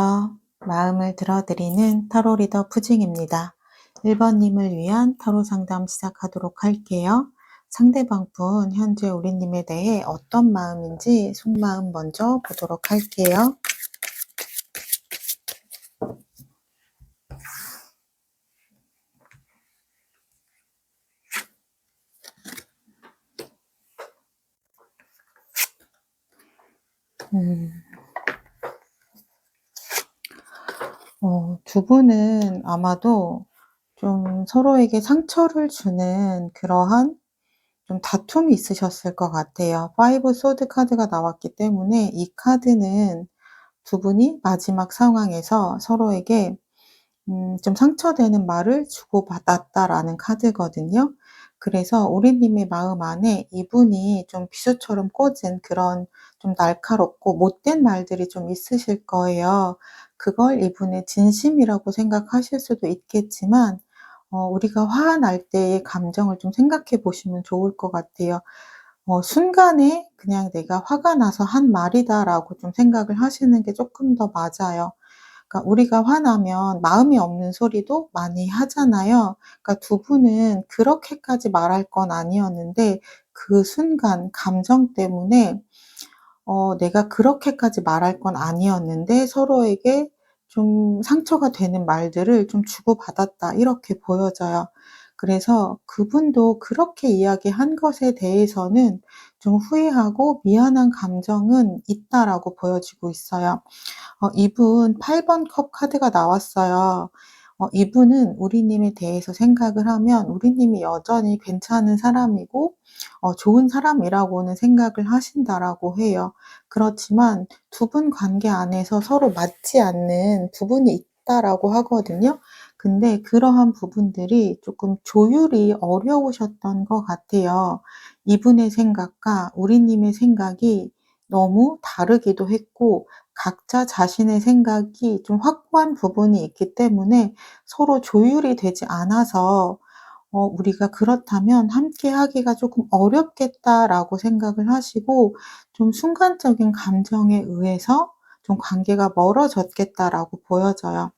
안녕하세요. 마음을 들어드리는 타로 리더 푸징입니다. 1번님을 위한 타로 상담 시작하도록 할게요. 상대방 분 현재 우리님에 대해 어떤 마음인지 속마음 먼저 보도록 할게요. 두 분은 아마도 좀 서로에게 상처를 주는 그러한 좀 다툼이 있으셨을 것 같아요. 5 소드 카드가 나왔기 때문에 이 카드는 두 분이 마지막 상황에서 서로에게 좀 상처되는 말을 주고받았다라는 카드거든요. 그래서 우리님의 마음 안에 이분이 좀 비수처럼 꽂은 그런 좀 날카롭고 못된 말들이 좀 있으실 거예요. 그걸 이분의 진심이라고 생각하실 수도 있겠지만 우리가 화가 날 때의 감정을 좀 생각해 보시면 좋을 것 같아요. 순간에 그냥 '내가 화가 나서 한 말이다.'라고 좀 생각을 하시는 게 조금 더 맞아요. 그러니까 우리가 화나면 마음이 없는 소리도 많이 하잖아요. 그러니까 두 분은 그렇게까지 말할 건 아니었는데 그 순간 감정 때문에 '내가 그렇게까지 말할 건 아니었는데 서로에게 좀 상처가 되는 말들을 좀 주고받았다.' 이렇게 보여져요. 그래서 그분도 그렇게 이야기한 것에 대해서는 좀 후회하고 미안한 감정은 있다라고 보여지고 있어요. 이분 8번 컵 카드가 나왔어요. 이분은 우리님에 대해서 생각을 하면 우리님이 여전히 괜찮은 사람이고 좋은 사람이라고는 생각을 하신다라고 해요. 그렇지만 두 분 관계 안에서 서로 맞지 않는 부분이 있다라고 하거든요. 근데 그러한 부분들이 조금 조율이 어려우셨던 것 같아요. 이분의 생각과 우리님의 생각이 너무 다르기도 했고 각자 자신의 생각이 좀 확고한 부분이 있기 때문에 서로 조율이 되지 않아서 '우리가 그렇다면 함께 하기가 조금 어렵겠다.'라고 생각을 하시고 좀 순간적인 감정에 의해서 좀 '관계가 멀어졌겠다.'라고 보여져요.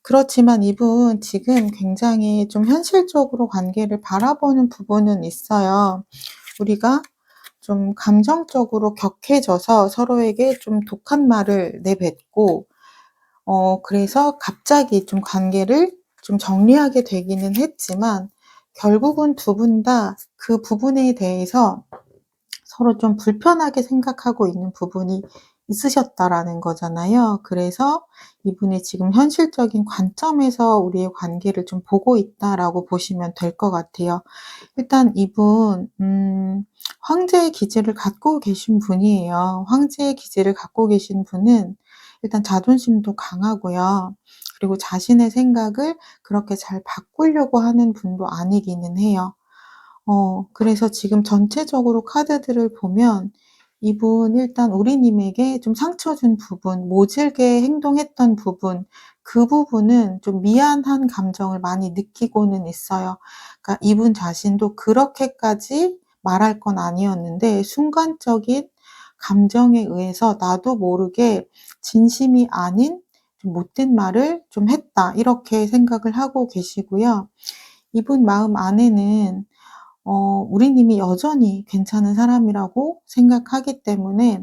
그렇지만 이분 지금 굉장히 좀 현실적으로 관계를 바라보는 부분은 있어요. 우리가 좀 감정적으로 격해져서 서로에게 좀 독한 말을 내뱉고 그래서 갑자기 좀 관계를 좀 정리하게 되기는 했지만 결국은 두 분 다 그 부분에 대해서 서로 좀 불편하게 생각하고 있는 부분이 있으셨다라는 거잖아요. 그래서 이분이 지금 현실적인 관점에서 우리의 관계를 좀 보고 있다라고 보시면 될 것 같아요. 일단 이분 황제의 기질을 갖고 계신 분이에요. 황제의 기질을 갖고 계신 분은 일단 자존심도 강하고요. 그리고 자신의 생각을 그렇게 잘 바꾸려고 하는 분도 아니기는 해요. 그래서 지금 전체적으로 카드들을 보면 이분 일단 우리님에게 좀 상처 준 부분, 모질게 행동했던 부분, 그 부분은 좀 미안한 감정을 많이 느끼고는 있어요. 그러니까 이분 자신도 그렇게까지 말할 건 아니었는데 순간적인 감정에 의해서 나도 모르게 진심이 아닌 좀 못된 말을 좀 했다. 이렇게 생각을 하고 계시고요. 이분 마음 안에는 우리님이 여전히 괜찮은 사람이라고 생각하기 때문에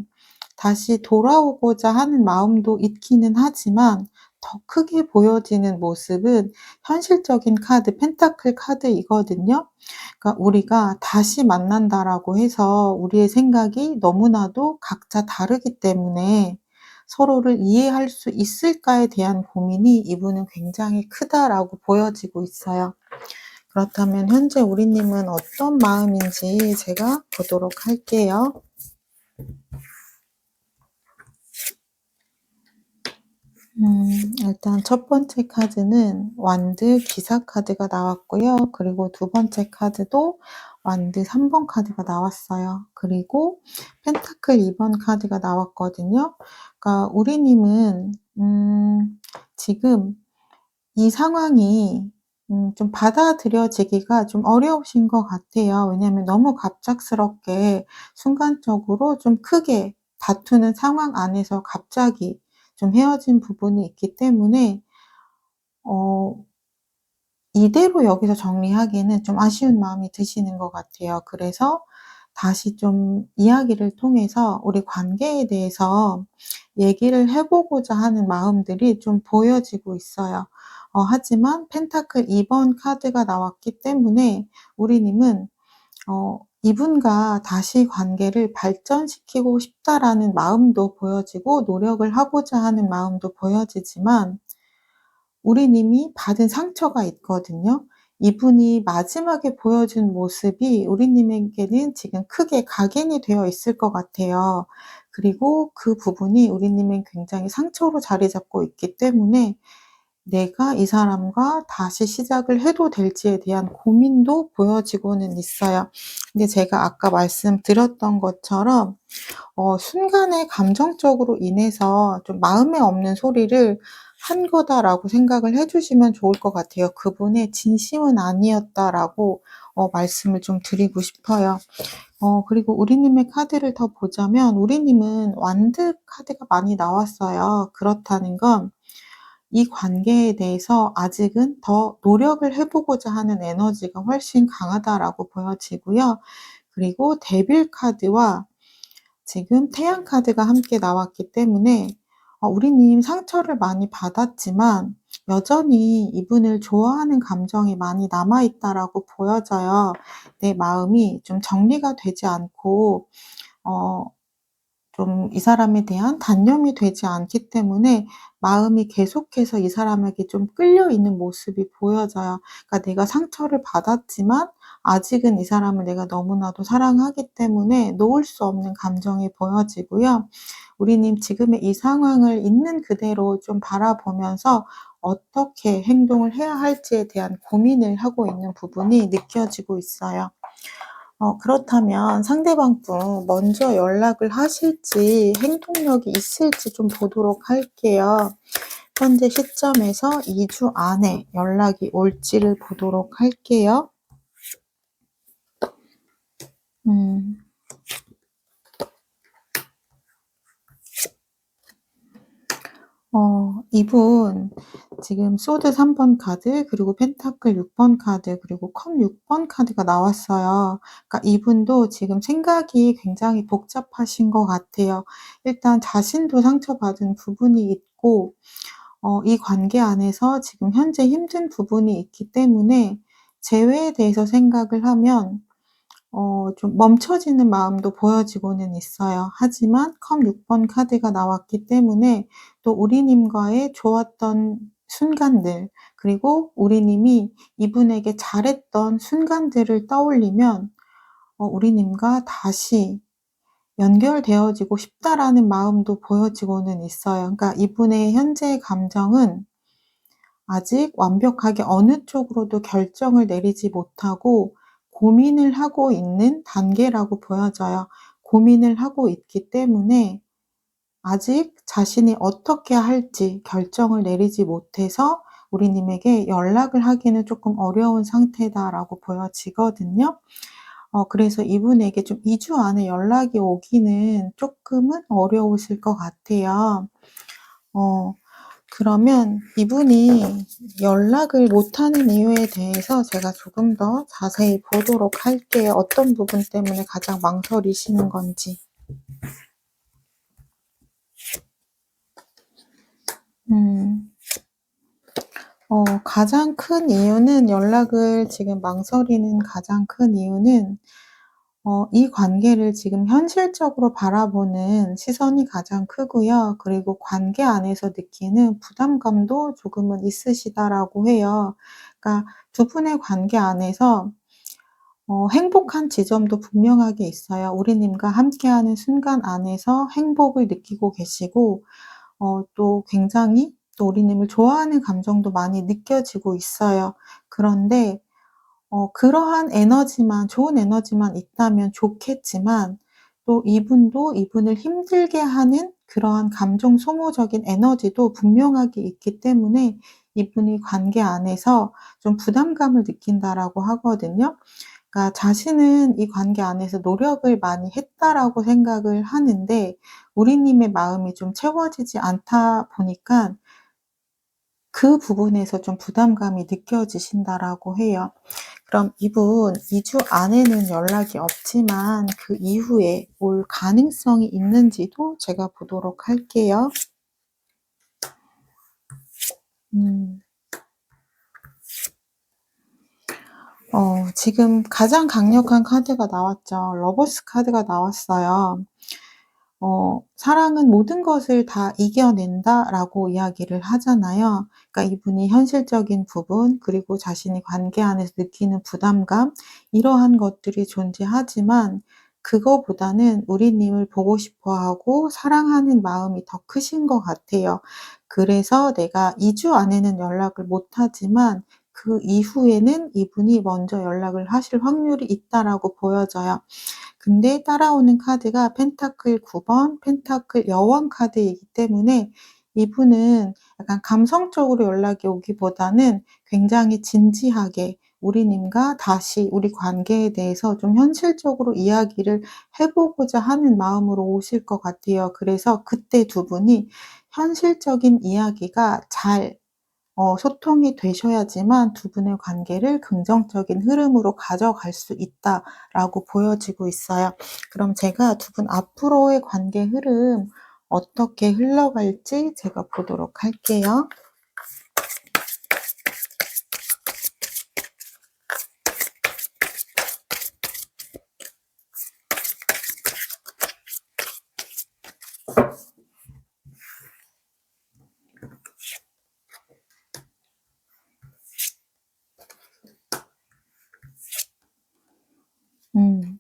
다시 돌아오고자 하는 마음도 있기는 하지만 더 크게 보여지는 모습은 현실적인 카드, 펜타클 카드이거든요. 그러니까 우리가 다시 만난다라고 해서 우리의 생각이 너무나도 각자 다르기 때문에 서로를 이해할 수 있을까에 대한 고민이 이분은 굉장히 크다라고 보여지고 있어요. 그렇다면 현재 우리님은 어떤 마음인지 제가 보도록 할게요. 일단 첫 번째 카드는 완드 기사 카드가 나왔고요. 그리고 두 번째 카드도 완드 3번 카드가 나왔어요. 그리고 펜타클 2번 카드가 나왔거든요. 그러니까 우리님은 지금 이 상황이 좀 받아들여지기가 좀 어려우신 것 같아요. 왜냐하면 너무 갑작스럽게 순간적으로 좀 크게 다투는 상황 안에서 갑자기 좀 헤어진 부분이 있기 때문에 어 이대로 여기서 정리하기에는 좀 아쉬운 마음이 드시는 것 같아요. 그래서 다시 좀 이야기를 통해서 우리 관계에 대해서 얘기를 해 보고자 하는 마음들이 좀 보여지고 있어요. 하지만 펜타클 2번 카드가 나왔기 때문에 우리님은 이분과 다시 관계를 발전시키고 싶다라는 마음도 보여지고 노력을 하고자 하는 마음도 보여지지만 우리님이 받은 상처가 있거든요. 이분이 마지막에 보여준 모습이 우리님에게는 지금 크게 각인이 되어 있을 것 같아요. 그리고 그 부분이 우리님은 굉장히 상처로 자리 잡고 있기 때문에 내가 이 사람과 다시 시작을 해도 될지에 대한 고민도 보여지고는 있어요. 근데 제가 아까 말씀드렸던 것처럼 순간에 감정적으로 인해서 좀 '마음에 없는 소리를 한 거다.'라고 생각을 해 주시면 좋을 것 같아요. '그분의 진심은 아니었다.'라고 말씀을 좀 드리고 싶어요. 그리고 우리님의 카드를 더 보자면 우리님은 완드 카드가 많이 나왔어요. 그렇다는 건 이 관계에 대해서 아직은 더 노력을 해 보고자 하는 에너지가 훨씬 강하다라고 보여지고요. 그리고 데빌 카드와 지금 태양 카드가 함께 나왔기 때문에 우리님 상처를 많이 받았지만 여전히 이분을 좋아하는 감정이 많이 남아 있다라고 보여져요. 내 마음이 좀 정리가 되지 않고 어 좀 이 사람에 대한 단념이 되지 않기 때문에 마음이 계속해서 이 사람에게 좀 끌려 있는 모습이 보여져요. 그러니까 내가 상처를 받았지만 아직은 이 사람을 내가 너무나도 사랑하기 때문에 놓을 수 없는 감정이 보여지고요. 우리님 지금의 이 상황을 있는 그대로 좀 바라보면서 어떻게 행동을 해야 할지에 대한 고민을 하고 있는 부분이 느껴지고 있어요. 그렇다면 상대방 분 먼저 연락을 하실지 행동력이 있을지 좀 보도록 할게요. 현재 시점에서 2주 안에 연락이 올지를 보도록 할게요. 음. 이분 지금 소드 3번 카드 그리고 펜타클 6번 카드 그리고 컵 6번 카드가 나왔어요. 그러니까 이분도 지금 생각이 굉장히 복잡하신 것 같아요. 일단 자신도 상처받은 부분이 있고 이 관계 안에서 지금 현재 힘든 부분이 있기 때문에 재회에 대해서 생각을 하면 좀 멈춰지는 마음도 보여지고는 있어요. 하지만 컵 6번 카드가 나왔기 때문에 또 우리님과의 좋았던 순간들 그리고 우리님이 이분에게 잘했던 순간들을 떠올리면 우리님과 다시 연결되어지고 싶다라는 마음도 보여지고는 있어요. 그러니까 이분의 현재의 감정은 아직 완벽하게 어느 쪽으로도 결정을 내리지 못하고 고민을 하고 있는 단계라고 보여져요. 고민을 하고 있기 때문에 아직 자신이 어떻게 할지 결정을 내리지 못해서 우리님에게 연락을 하기는 조금 어려운 상태다라고 보여지거든요. 그래서 이분에게 좀 2주 안에 연락이 오기는 조금은 어려우실 것 같아요. 어 그러면 이분이 연락을 못하는 이유에 대해서 제가 조금 더 자세히 보도록 할게요. 어떤 부분 때문에 가장 망설이시는 건지. 음. 가장 큰 이유는 연락을 지금 망설이는 가장 큰 이유는 이 관계를 지금 현실적으로 바라보는 시선이 가장 크고요. 그리고 관계 안에서 느끼는 부담감도 조금은 있으시다라고 해요. 그러니까 두 분의 관계 안에서 행복한 지점도 분명하게 있어요. 우리님과 함께하는 순간 안에서 행복을 느끼고 계시고 또 굉장히 또 우리님을 좋아하는 감정도 많이 느껴지고 있어요. 그런데 그러한 에너지만 좋은 에너지만 있다면 좋겠지만 또 이분도 이분을 힘들게 하는 그러한 감정 소모적인 에너지도 분명하게 있기 때문에 이분이 관계 안에서 좀 부담감을 느낀다라고 하거든요. 그러니까 자신은 이 관계 안에서 노력을 많이 했다라고 생각을 하는데 우리님의 마음이 좀 채워지지 않다 보니까 그 부분에서 좀 부담감이 느껴지신다라고 해요. 그럼 이분 2주 안에는 연락이 없지만 그 이후에 올 가능성이 있는지도 제가 보도록 할게요. 음. 지금 가장 강력한 카드가 나왔죠. 러버스 카드가 나왔어요. "사랑은 모든 것을 다 이겨낸다."라고 이야기를 하잖아요. 그러니까 이분이 현실적인 부분 그리고 자신이 관계 안에서 느끼는 부담감 이러한 것들이 존재하지만 그거보다는 우리님을 보고 싶어 하고 사랑하는 마음이 더 크신 것 같아요. 그래서 내가 2주 안에는 연락을 못 하지만 그 이후에는 이분이 먼저 연락을 하실 확률이 있다라고 보여져요. 근데 따라오는 카드가 펜타클 9 번, 펜타클 여왕 카드이기 때문에 이분은 약간 감성적으로 연락이 오기보다는 굉장히 진지하게 우리님과 다시 우리 관계에 대해서 좀 현실적으로 이야기를 해 보고자 하는 마음으로 오실 것 같아요. 그래서 그때 두 분이 현실적인 이야기가 잘 소통이 되셔야지만 두 분의 관계를 긍정적인 흐름으로 가져갈 수 있다라고 보여지고 있어요. 그럼 제가 두 분 앞으로의 관계 흐름 어떻게 흘러갈지 제가 보도록 할게요. 음.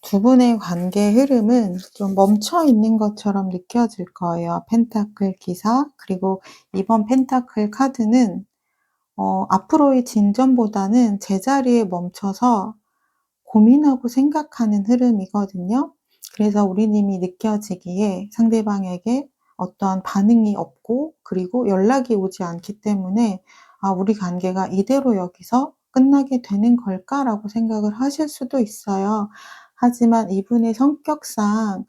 두 분의 관계 흐름은 좀 멈춰 있는 것처럼 느껴질 거예요. 펜타클 기사 그리고 이번 펜타클 카드는 앞으로의 진전보다는 제자리에 멈춰서 고민하고 생각하는 흐름이거든요. 그래서 우리님이 느껴지기에 상대방에게 어떠한 반응이 없고 그리고 연락이 오지 않기 때문에 '아 우리 관계가 이대로 여기서 끝나게 되는 걸까?'라고 생각을 하실 수도 있어요. 하지만 이분의 성격상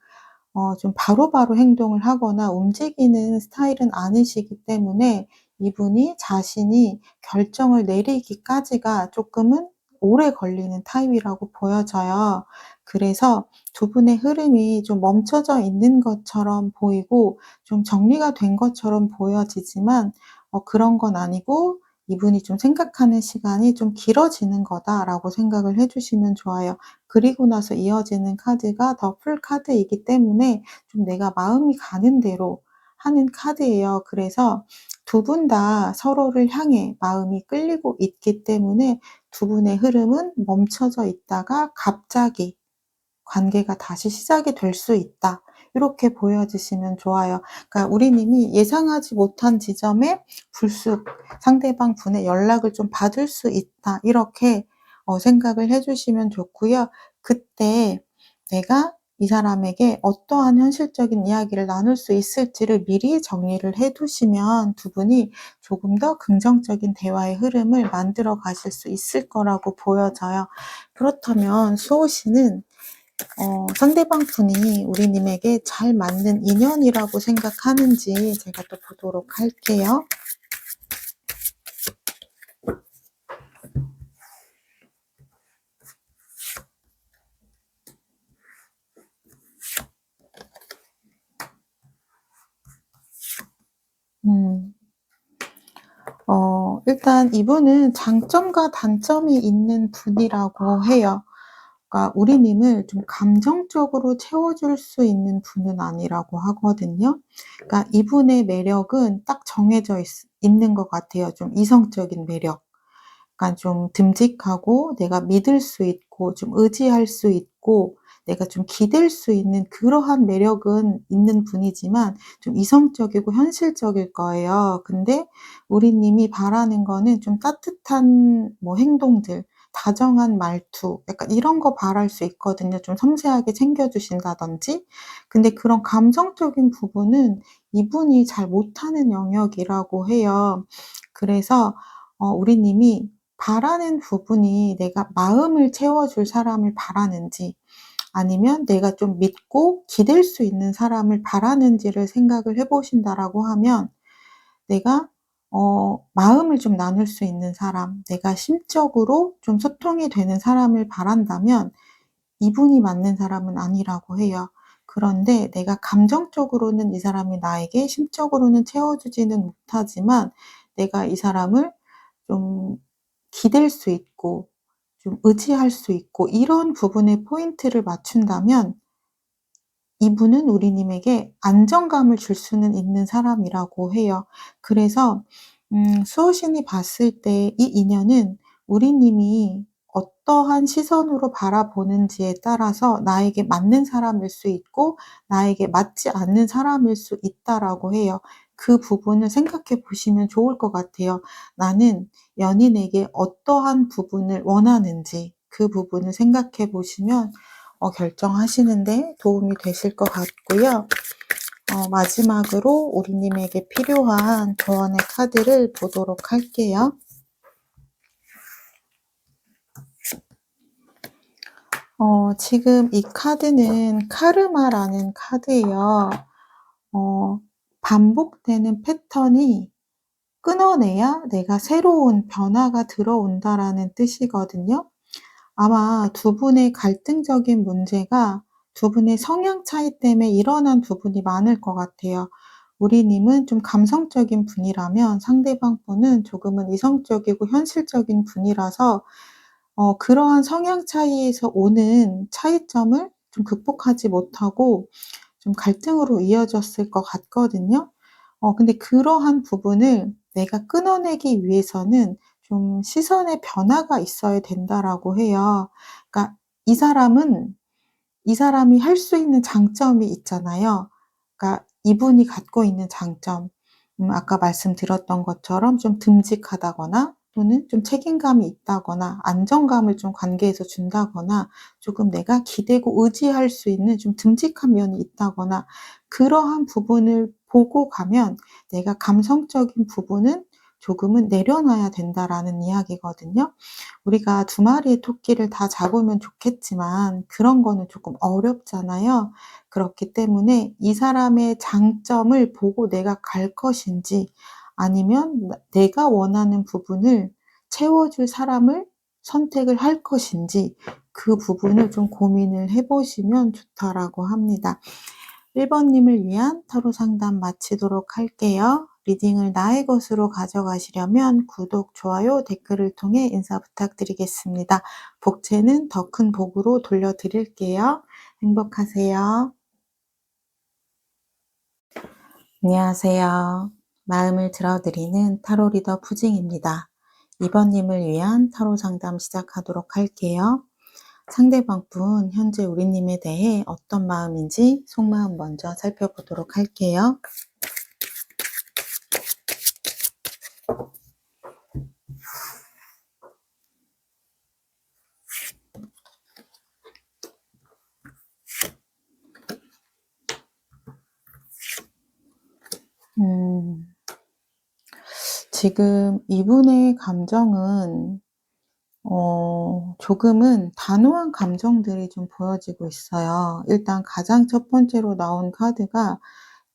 좀 바로바로 행동을 하거나 움직이는 스타일은 아니시기 때문에 이분이 자신이 결정을 내리기까지가 쪼끔은 오래 걸리는 타입이라고 보여져요. 그래서 두 분의 흐름이 좀 멈춰져 있는 것처럼 보이고 좀 정리가 된 것처럼 보여지지만 그런 건 아니고 '이분이 좀 생각하는 시간이 좀 길어지는 거다.'라고 생각을 해 주시면 좋아요. 그리고 나서 이어지는 카드가 더 풀 카드이기 때문에 좀 내가 마음이 가는 대로 하는 카드예요. 그래서 두 분 다 서로를 향해 마음이 끌리고 있기 때문에 두 분의 흐름은 멈춰져 있다가 갑자기 관계가 다시 시작이 될 수 있다. 이렇게 보여지시면 좋아요. 그러니까 우리님이 예상하지 못한 지점에 불쑥 상대방 분의 연락을 좀 받을 수 있다. 이렇게 생각을 해 주시면 좋고요. 그때 내가 이 사람에게 어떠한 현실적인 이야기를 나눌 수 있을지를 미리 정리를 해 두시면 두 분이 조금 더 긍정적인 대화의 흐름을 만들어 가실 수 있을 거라고 보여져요. 그렇다면 수호 씨는 상대방 분이 우리님에게 잘 맞는 인연이라고 생각하는지 제가 또 보도록 할게요. 음. 일단 이분은 장점과 단점이 있는 분이라고 해요. 그러니까 우리님을 좀 감정적으로 채워줄 수 있는 분은 아니라고 하거든요. 그러니까 이분의 매력은 딱 정해져 있는 것 같아요. 좀 이성적인 매력. 약간 좀 듬직하고 내가 믿을 수 있고 좀 의지할 수 있고 내가 좀 기댈 수 있는 그러한 매력은 있는 분이지만 좀 이성적이고 현실적일 거예요. 근데 우리님이 바라는 거는 좀 따뜻한 뭐 행동들, 다정한 말투 약간 이런 거 바랄 수 있거든요. 좀 섬세하게 챙겨 주신다든지. 근데 그런 감성적인 부분은 이분이 잘 못하는 영역이라고 해요. 그래서 우리님이 바라는 부분이 내가 마음을 채워줄 사람을 바라는지 아니면 내가 좀 믿고 기댈 수 있는 사람을 바라는지를 생각을 해 보신다라고 하면 내가 마음을 좀 나눌 수 있는 사람, 내가 심적으로 좀 소통이 되는 사람을 바란다면 이분이 맞는 사람은 아니라고 해요. 그런데 내가 감정적으로는 이 사람이 나에게 심적으로는 채워주지는 못하지만 내가 이 사람을 좀 기댈 수 있고 좀 의지할 수 있고 이런 부분에 포인트를 맞춘다면 이분은 우리님에게 안정감을 줄 수는 있는 사람이라고 해요. 그래서 수호신이 봤을 때 이 인연은 우리님이 어떠한 시선으로 바라보는지에 따라서 나에게 맞는 사람일 수 있고 나에게 맞지 않는 사람일 수 있다라고 해요. 그 부분을 생각해 보시면 좋을 것 같아요. 나는 연인에게 어떠한 부분을 원하는지 그 부분을 생각해 보시면 결정하시는 데 도움이 되실 것 같고요. 마지막으로 우리님에게 필요한 조언의 카드를 보도록 할게요. 지금 이 카드는 카르마라는 카드예요. 반복되는 패턴이 끊어내야 내가 새로운 변화가 들어온다라는 뜻이거든요. 아마 두 분의 갈등적인 문제가 두 분의 성향 차이 때문에 일어난 부분이 많을 것 같아요. 우리 님은 좀 감성적인 분이라면 상대방 분은 조금은 이성적이고 현실적인 분이라서 그러한 성향 차이에서 오는 차이점을 좀 극복하지 못하고 좀 갈등으로 이어졌을 것 같거든요. 근데 그러한 부분을 내가 끊어내기 위해서는 좀 시선의 변화가 있어야 된다라고 해요. 그러니까 이 사람은 이 사람이 할 수 있는 장점이 있잖아요. 그러니까 이분이 갖고 있는 장점. 아까 말씀드렸던 것처럼 좀 듬직하다거나 또는 좀 책임감이 있다거나 안정감을 좀 관계에서 준다거나 조금 내가 기대고 의지할 수 있는 좀 듬직한 면이 있다거나 그러한 부분을 보고 가면 내가 감성적인 부분은 조금은 내려놔야 된다라는 이야기거든요. 우리가 두 마리의 토끼를 다 잡으면 좋겠지만 그런 거는 조금 어렵잖아요. 그렇기 때문에 이 사람의 장점을 보고 내가 갈 것인지 아니면 내가 원하는 부분을 채워줄 사람을 선택을 할 것인지 그 부분을 좀 고민을 해 보시면 좋다라고 합니다. 1번 님을 위한 타로 상담 마치도록 할게요. 리딩을 나의 것으로 가져가시려면 구독, 좋아요, 댓글을 통해 인사 부탁드리겠습니다. 복채는 더 큰 복으로 돌려드릴게요. 행복하세요. 안녕하세요. 마음을 들어드리는 타로 리더 푸징입니다. 2번 님을 위한 타로 상담 시작하도록 할게요. 상대방 분 현재 우리님에 대해 어떤 마음인지 속마음 먼저 살펴보도록 할게요. 지금 이분의 감정은 조금은 단호한 감정들이 좀 보여지고 있어요. 일단 가장 첫 번째로 나온 카드가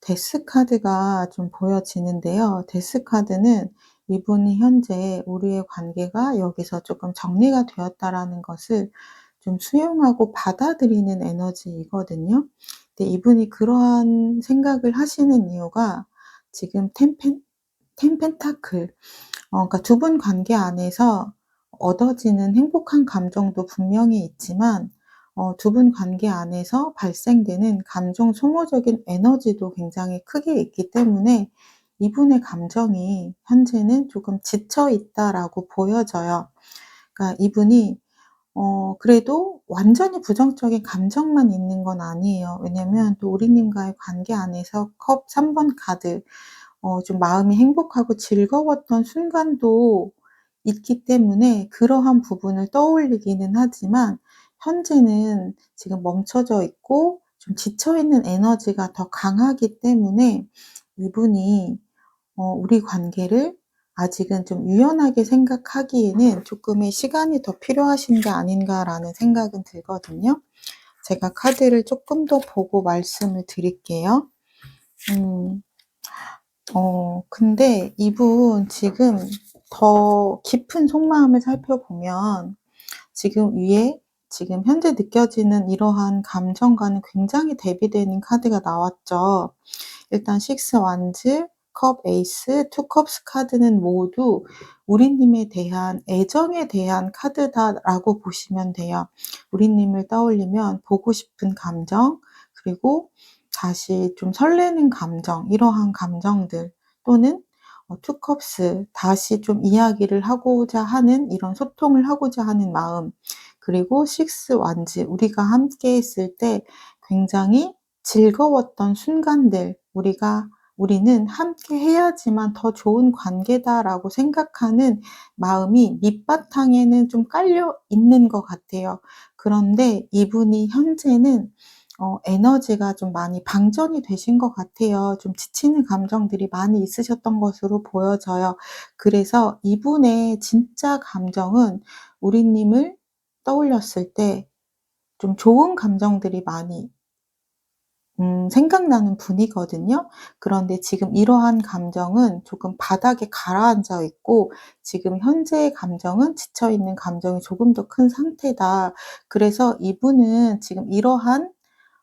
데스 카드가 좀 보여지는데요. 데스 카드는 이분이 현재 우리의 관계가 여기서 조금 정리가 되었다라는 것을 좀 수용하고 받아들이는 에너지이거든요. 근데 이분이 그러한 생각을 하시는 이유가 지금 텐 펜타클 그러니까 두 분 관계 안에서 얻어지는 행복한 감정도 분명히 있지만 두 분 관계 안에서 발생되는 감정 소모적인 에너지도 굉장히 크게 있기 때문에 이분의 감정이 현재는 조금 지쳐 있다라고 보여져요. 그러니까 이분이 그래도 완전히 부정적인 감정만 있는 건 아니에요. 왜냐면 또 우리님과의 관계 안에서 컵 3번 카드 좀 마음이 행복하고 즐거웠던 순간도 있기 때문에 그러한 부분을 떠올리기는 하지만 현재는 지금 멈춰져 있고 좀 지쳐 있는 에너지가 더 강하기 때문에 이분이 우리 관계를 아직은 좀 유연하게 생각하기에는 조금의 시간이 더 필요하신 게 아닌가라는 생각은 들거든요. 제가 카드를 조금 더 보고 말씀을 드릴게요. 음. 근데 이분 지금 더 깊은 속마음을 살펴보면 지금 위에 지금 현재 느껴지는 이러한 감정과는 굉장히 대비되는 카드가 나왔죠. 일단 식스 완즈, 컵 에이스, 투 컵스 카드는 모두 우리님에 대한 애정에 대한 카드다라고 보시면 돼요. 우리님을 떠올리면 보고 싶은 감정, 그리고 다시 좀 설레는 감정, 이러한 감정들 또는 투 컵스 다시 좀 이야기를 하고자 하는 이런 소통을 하고자 하는 마음, 그리고 식스 완즈 우리가 함께 했을 때 굉장히 즐거웠던 순간들, 우리는 함께 해야지만 더 좋은 관계다라고 생각하는 마음이 밑바탕에는 좀 깔려 있는 것 같아요. 그런데 이분이 현재는 에너지가 좀 많이 방전이 되신 것 같아요. 좀 지치는 감정들이 많이 있으셨던 것으로 보여져요. 그래서 이분의 진짜 감정은 우리님을 떠올렸을 때 좀 좋은 감정들이 많이 생각나는 분이거든요. 그런데 지금 이러한 감정은 조금 바닥에 가라앉아 있고 지금 현재의 감정은 지쳐 있는 감정이 조금 더 큰 상태다. 그래서 이분은 지금 이러한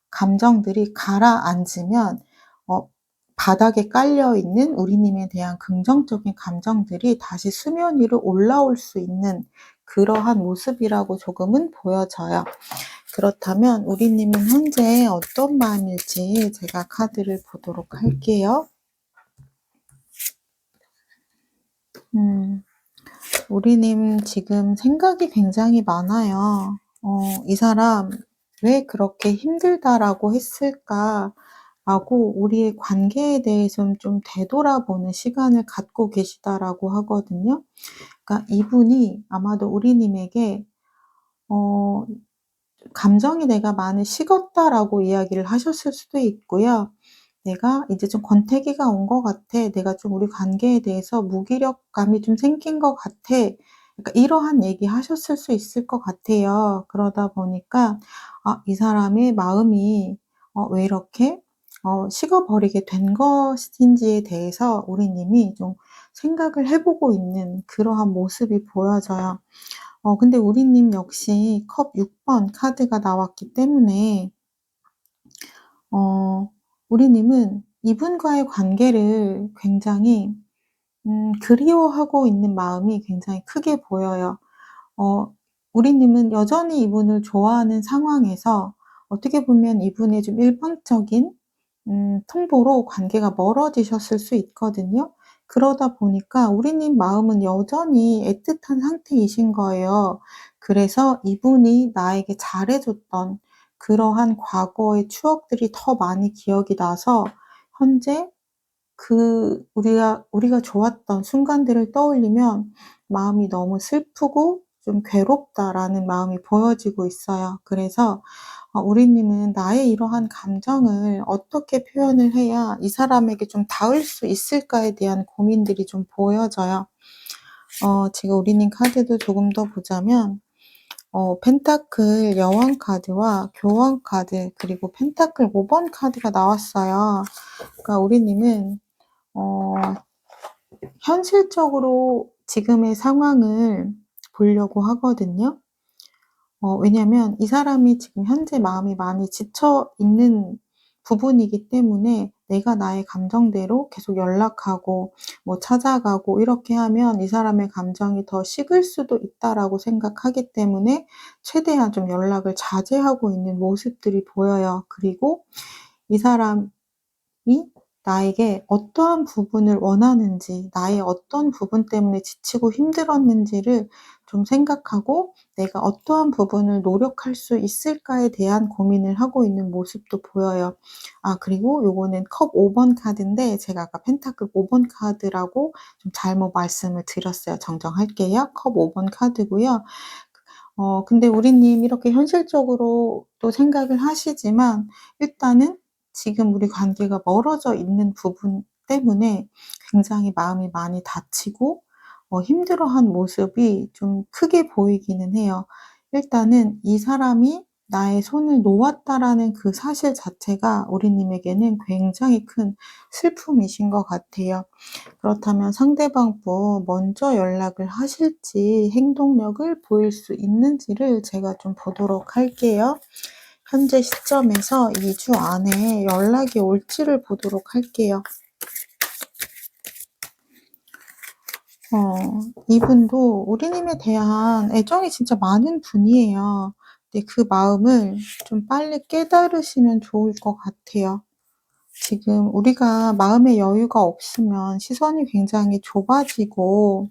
감정들이 가라앉으면 어 바닥에 깔려 있는 우리님에 대한 긍정적인 감정들이 다시 수면 위로 올라올 수 있는 그러한 모습이라고 조금은 보여져요. 그렇다면 우리님은 현재 어떤 마음일지 제가 카드를 보도록 할게요. 우리님 지금 생각이 굉장히 많아요. '이 사람 왜 그렇게 힘들다라고 했을까?' 라고 우리의 관계에 대해서 좀 되돌아보는 시간을 갖고 계시다라고 하거든요. 그러니까 이분이 아마도 우리님에게 어 "감정이 내가 많이 식었다."라고 이야기를 하셨을 수도 있고요. "내가 이제 좀 권태기가 온 것 같아. 내가 좀 우리 관계에 대해서 무기력감이 좀 생긴 것 같아." 그러니까 이러한 얘기하셨을 수 있을 것 같아요. 그러다 보니까 이 사람의 마음이 왜 이렇게 식어버리게 된 것인지에 대해서 우리님이 좀 생각을 해 보고 있는 그러한 모습이 보여져요. 근데 우리님 역시 컵 6번 카드가 나왔기 때문에 어 우리님은 이분과의 관계를 굉장히 그리워하고 있는 마음이 굉장히 크게 보여요. 어 우리님은 여전히 이분을 좋아하는 상황에서 어떻게 보면 이분의 좀 일방적인 통보로 관계가 멀어지셨을 수 있거든요. 그러다 보니까 우리님 마음은 여전히 애틋한 상태이신 거예요. 그래서 이분이 나에게 잘해 줬던 그러한 과거의 추억들이 더 많이 기억이 나서 현재 우리가 좋았던 순간들을 떠올리면 마음이 너무 슬프고 좀 괴롭다라는 마음이 보여지고 있어요. 그래서 우리님은 나의 이러한 감정을 어떻게 표현을 해야 이 사람에게 좀 닿을 수 있을까에 대한 고민들이 좀 보여져요. 제가 우리님 카드도 조금 더 보자면 펜타클 여왕 카드와 교황 카드, 그리고 펜타클 5번 카드가 나왔어요. 그러니까 우리님은 어 현실적으로 지금의 상황을 보려고 하거든요. 왜냐면 이 사람이 지금 현재 마음이 많이 지쳐 있는 부분이기 때문에 내가 나의 감정대로 계속 연락하고 뭐 찾아가고 이렇게 하면 '이 사람의 감정이 더 식을 수도 있다.'라고 생각하기 때문에 최대한 좀 연락을 자제하고 있는 모습들이 보여요. 그리고 이 사람 이 나에게 어떠한 부분을 원하는지, 나의 어떤 부분 때문에 지치고 힘들었는지를 좀 생각하고 '내가 어떠한 부분을 노력할 수 있을까.'에 대한 고민을 하고 있는 모습도 보여요. 그리고 요거는 컵 5번 카드인데 제가 아까 펜타클 5번 카드라고 좀 잘못 말씀을 드렸어요. 정정할게요. 컵 5번 카드고요. 근데 우리님 이렇게 현실적으로 또 생각을 하시지만 일단은 지금 우리 관계가 멀어져 있는 부분 때문에 굉장히 마음이 많이 다치고 힘들어한 모습이 좀 크게 보이기는 해요. 일단은 이 사람이 나의 손을 놓았다라는 그 사실 자체가 우리님에게는 굉장히 큰 슬픔이신 것 같아요. 그렇다면 상대방분 먼저 연락을 하실지 행동력을 보일 수 있는지를 제가 좀 보도록 할게요. 현재 시점에서 2주 안에 연락이 올지를 보도록 할게요. 이분도 우리님에 대한 애정이 진짜 많은 분이에요. 근데 그 마음을 좀 빨리 깨달으시면 좋을 것 같아요. 지금 우리가 마음의 여유가 없으면 시선이 굉장히 좁아지고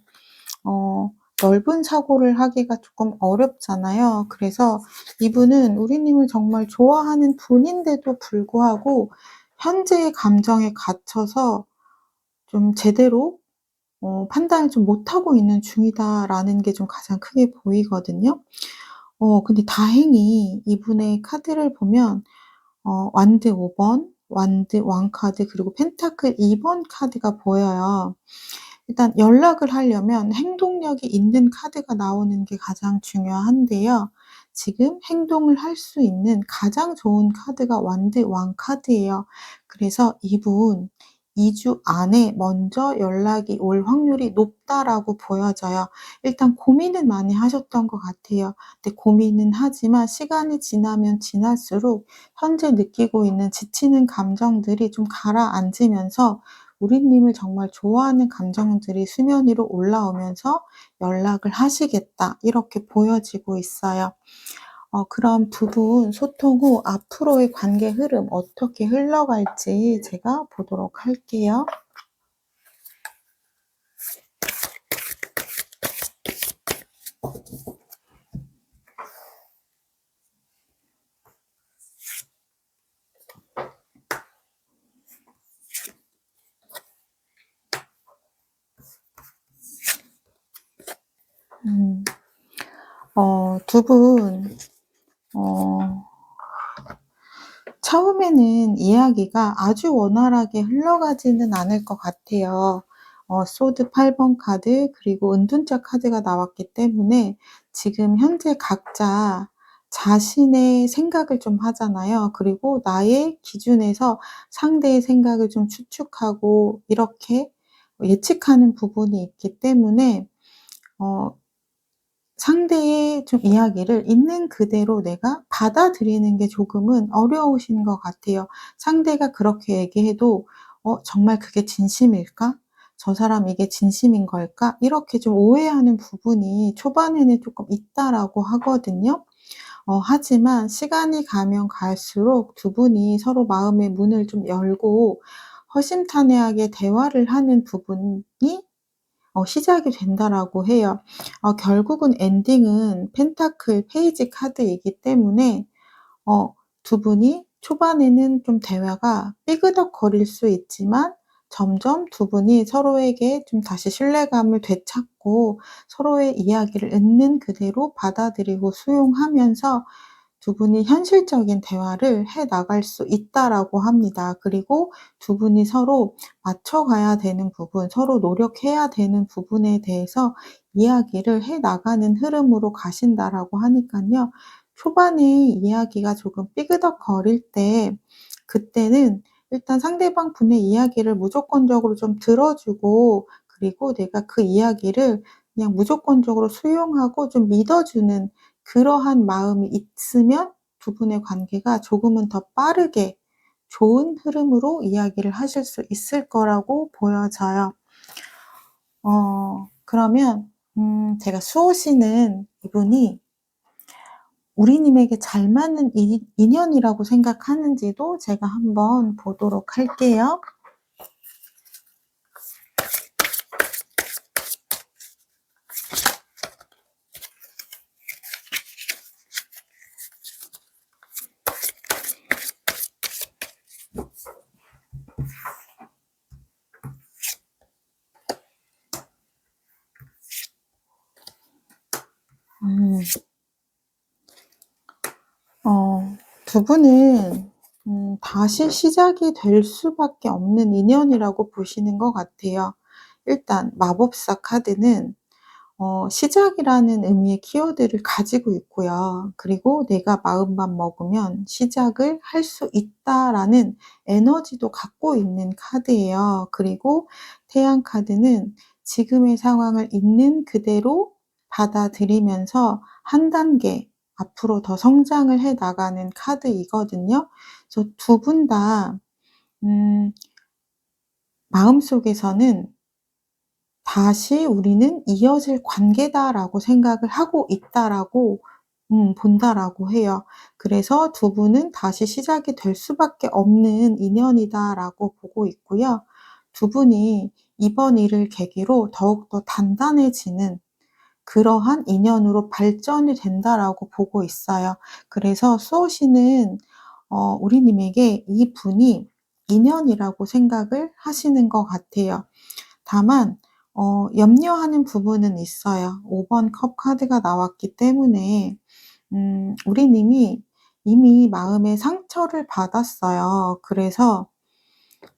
넓은 사고를 하기가 조금 어렵잖아요. 그래서 이분은 우리님을 정말 좋아하는 분인데도 불구하고 현재의 감정에 갇혀서 좀 제대로 판단을 좀 못하고 있는 중이다라는 게 좀 가장 크게 보이거든요. 근데 다행히 이분의 카드를 보면 완드 5번, 완드 왕카드, 그리고 펜타클 2번 카드가 보여요. 일단 연락을 하려면 행동력이 있는 카드가 나오는 게 가장 중요한데요. 지금 행동을 할 수 있는 가장 좋은 카드가 완드 왕카드예요. 그래서 이분 2주 안에 먼저 연락이 올 확률이 높다라고 보여져요. 일단 고민은 많이 하셨던 것 같아요. 근데 고민은 하지만 시간이 지나면 지날수록 현재 느끼고 있는 지치는 감정들이 좀 가라앉으면서 우리님을 정말 좋아하는 감정들이 수면 위로 올라오면서 연락을 하시겠다, 이렇게 보여지고 있어요. 그럼 두 분 소통 후 앞으로의 관계 흐름 어떻게 흘러갈지 제가 보도록 할게요. 음. 두 분, 어, 처음에는 이야기가 아주 원활하게 흘러가지는 않을 것 같아요. 소드 8번 카드, 그리고 은둔자 카드가 나왔기 때문에 지금 현재 각자 자신의 생각을 좀 하잖아요. 그리고 나의 기준에서 상대의 생각을 좀 추측하고 이렇게 예측하는 부분이 있기 때문에 어 상대의 좀 이야기를 있는 그대로 내가 받아들이는 게 조금은 어려우신 것 같아요. 상대가 그렇게 얘기해도 '정말 그게 진심일까? 저 사람 이게 진심인 걸까?' 이렇게 좀 오해하는 부분이 초반에는 조금 있다라고 하거든요. 하지만 시간이 가면 갈수록 두 분이 서로 마음의 문을 좀 열고 허심탄회하게 대화를 하는 부분이 시작이 된다라고 해요. 결국은 엔딩은 펜타클 페이지 카드이기 때문에 어 두 분이 초반에는 좀 대화가 삐그덕거릴 수 있지만 점점 두 분이 서로에게 좀 다시 신뢰감을 되찾고 서로의 이야기를 있는 그대로 받아들이고 수용하면서 두 분이 현실적인 대화를 해 나갈 수 있다라고 합니다. 그리고 두 분이 서로 맞춰가야 되는 부분, 서로 노력해야 되는 부분에 대해서 이야기를 해 나가는 흐름으로 가신다라고 하니깐요. 초반에 이야기가 조금 삐그덕거릴 때 그때는 일단 상대방 분의 이야기를 무조건적으로 좀 들어 주고, 그리고 내가 그 이야기를 그냥 무조건적으로 수용하고 좀 믿어 주는 그러한 마음이 있으면 두 분의 관계가 조금은 더 빠르게 좋은 흐름으로 이야기를 하실 수 있을 거라고 보여져요. 그러면 제가 수호씨는 이분이 우리님에게 잘 맞는 인연이라고 생각하는지도 제가 한번 보도록 할게요. 음. 두 분은 다시 시작이 될 수밖에 없는 인연이라고 보시는 것 같아요. 일단 마법사 카드는 시작이라는 의미의 키워드를 가지고 있고요. 그리고 '내가 마음만 먹으면 시작을 할 수 있다.'라는 에너지도 갖고 있는 카드예요. 그리고 태양 카드는 지금의 상황을 있는 그대로 받아들이면서 한 단계 앞으로 더 성장을 해 나가는 카드이거든요. 그래서 두 분 다 마음속에서는 '다시 우리는 이어질 관계다.'라고 생각을 하고 있다라고 본다라고 해요. 그래서 두 분은 '다시 시작이 될 수밖에 없는 인연이다.'라고 보고 있고요. 두 분이 이번 일을 계기로 더욱더 단단해지는 그러한 인연으로 발전이 된다라고 보고 있어요. 그래서 수호신은 우리님에게 이분이 인연이라고 생각을 하시는 것 같아요. 다만 염려하는 부분은 있어요. 5번 컵 카드가 나왔기 때문에 우리 님이 이미 마음의 상처를 받았어요. 그래서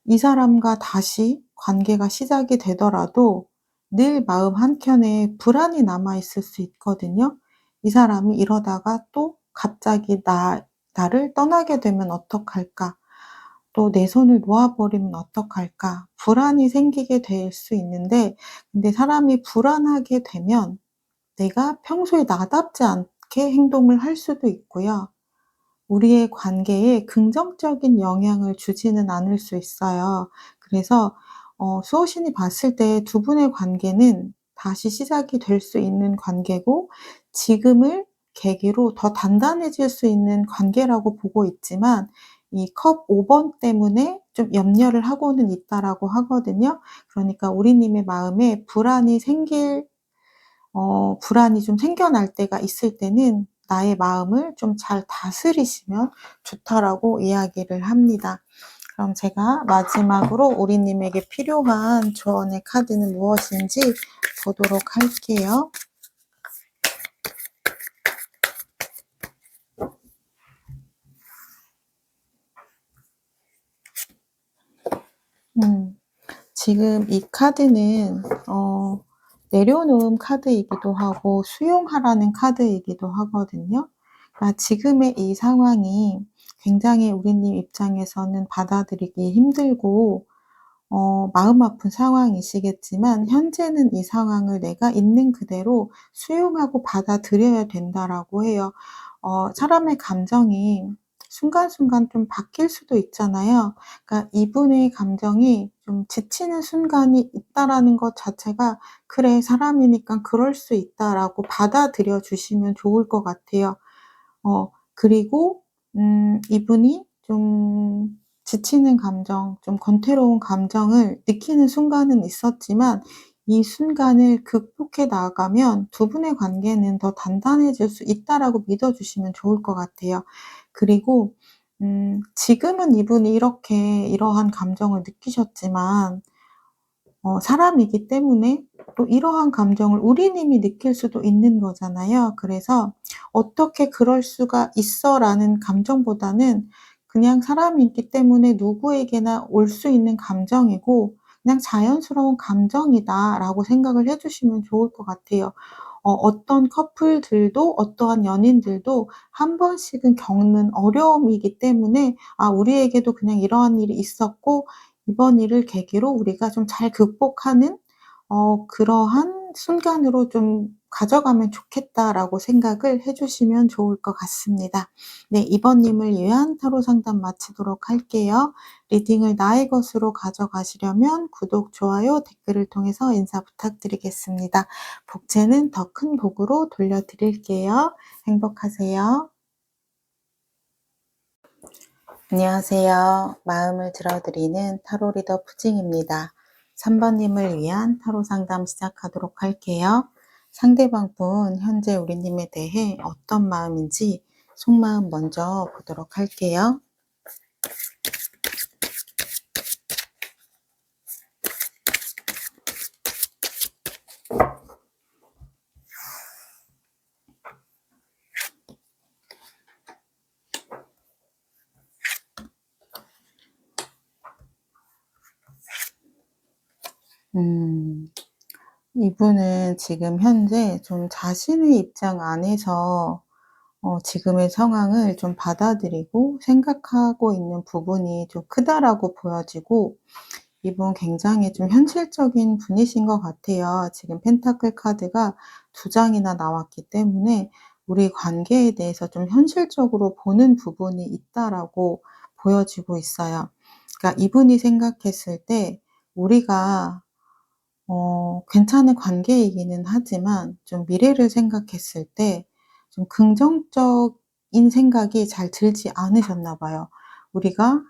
이 사람과 다시 관계가 시작이 되더라도 늘 마음 한켠에 불안이 남아 있을 수 있거든요. '이 사람이 이러다가 또 갑자기 나를 떠나게 되면 어떡할까? 또 내 손을 놓아 버리면 어떡할까?' 불안이 생기게 될 수 있는데, 근데 사람이 불안하게 되면 내가 평소에 나답지 않게 행동을 할 수도 있고요. 우리의 관계에 긍정적인 영향을 주지는 않을 수 있어요. 그래서 수호신이 봤을 때 두 분의 관계는 다시 시작이 될 수 있는 관계고, 지금을 계기로 더 단단해질 수 있는 관계라고 보고 있지만, 이 컵 5번 때문에 좀 염려를 하고는 있다라고 하거든요. 그러니까 우리 님의 마음에 불안이 좀 생겨날 때가 있을 때는 나의 마음을 좀 잘 다스리시면 좋다라고 이야기를 합니다. 그럼 제가 마지막으로 우리 님에게 필요한 조언의 카드는 무엇인지 보도록 할게요. 음. 지금 이 카드는 내려놓음 카드이기도 하고 수용하라는 카드이기도 하거든요. 그러니까 지금의 이 상황이 굉장히 우리님 입장에서는 받아들이기 힘들고 마음 아픈 상황이시겠지만, 현재는 이 상황을 내가 있는 그대로 수용하고 받아들여야 된다라고 해요. 사람의 감정이 순간순간 좀 바뀔 수도 있잖아요. 그러니까 이분의 감정이 좀 지치는 순간이 있다라는 것 자체가 '그래, 사람이니까 그럴 수 있다.'라고 받아들여 주시면 좋을 것 같아요. 그리고 이분이 좀 지치는 감정, 좀 권태로운 감정을 느끼는 순간은 있었지만, 이 순간을 극복해 나가면 두 분의 관계는 더 단단해질 수 있다라고 믿어 주시면 좋을 것 같아요. 그리고 지금은 이분이 이렇게 이러한 감정을 느끼셨지만, 사람이기 때문에 또 이러한 감정을 우리님이 느낄 수도 있는 거잖아요. 그래서 '어떻게 그럴 수가 있어.'라는 감정보다는 그냥 사람이기 때문에 누구에게나 올 수 있는 감정이고 '그냥 자연스러운 감정이다.'라고 생각을 해 주시면 좋을 것 같아요. 어떤 커플들도 어떠한 연인들도 한 번씩은 겪는 어려움이기 때문에, 우리에게도 그냥 이러한 일이 있었고 이번 일을 계기로 우리가 좀 잘 극복하는 그러한 순간으로 좀 가져가면 좋겠다라고 생각을 해 주시면 좋을 것 같습니다. 네, 이번 님을 위한 타로 상담 마치도록 할게요. 리딩을 나의 것으로 가져가시려면 구독, 좋아요, 댓글을 통해서 인사 부탁드리겠습니다. 복채는 더 큰 복으로 돌려드릴게요. 행복하세요. 안녕하세요. 마음을 들어드리는 타로 리더 푸징입니다. 3번 님을 위한 타로 상담 시작하도록 할게요. 상대방 분, 현재 우리 님에 대해 어떤 마음인지 속마음 먼저 보도록 할게요. 이분은 지금 현재 좀 자신의 입장 안에서 지금의 상황을 좀 받아들이고 생각하고 있는 부분이 좀 크다라고 보여지고, 이분 굉장히 좀 현실적인 분이신 것 같아요. 지금 펜타클 카드가 두 장이나 나왔기 때문에 우리 관계에 대해서 좀 현실적으로 보는 부분이 있다라고 보여지고 있어요. 그러니까 이분이 생각했을 때 우리가 괜찮은 관계이기는 하지만 좀 미래를 생각했을 때 좀 긍정적인 생각이 잘 들지 않으셨나 봐요. 우리가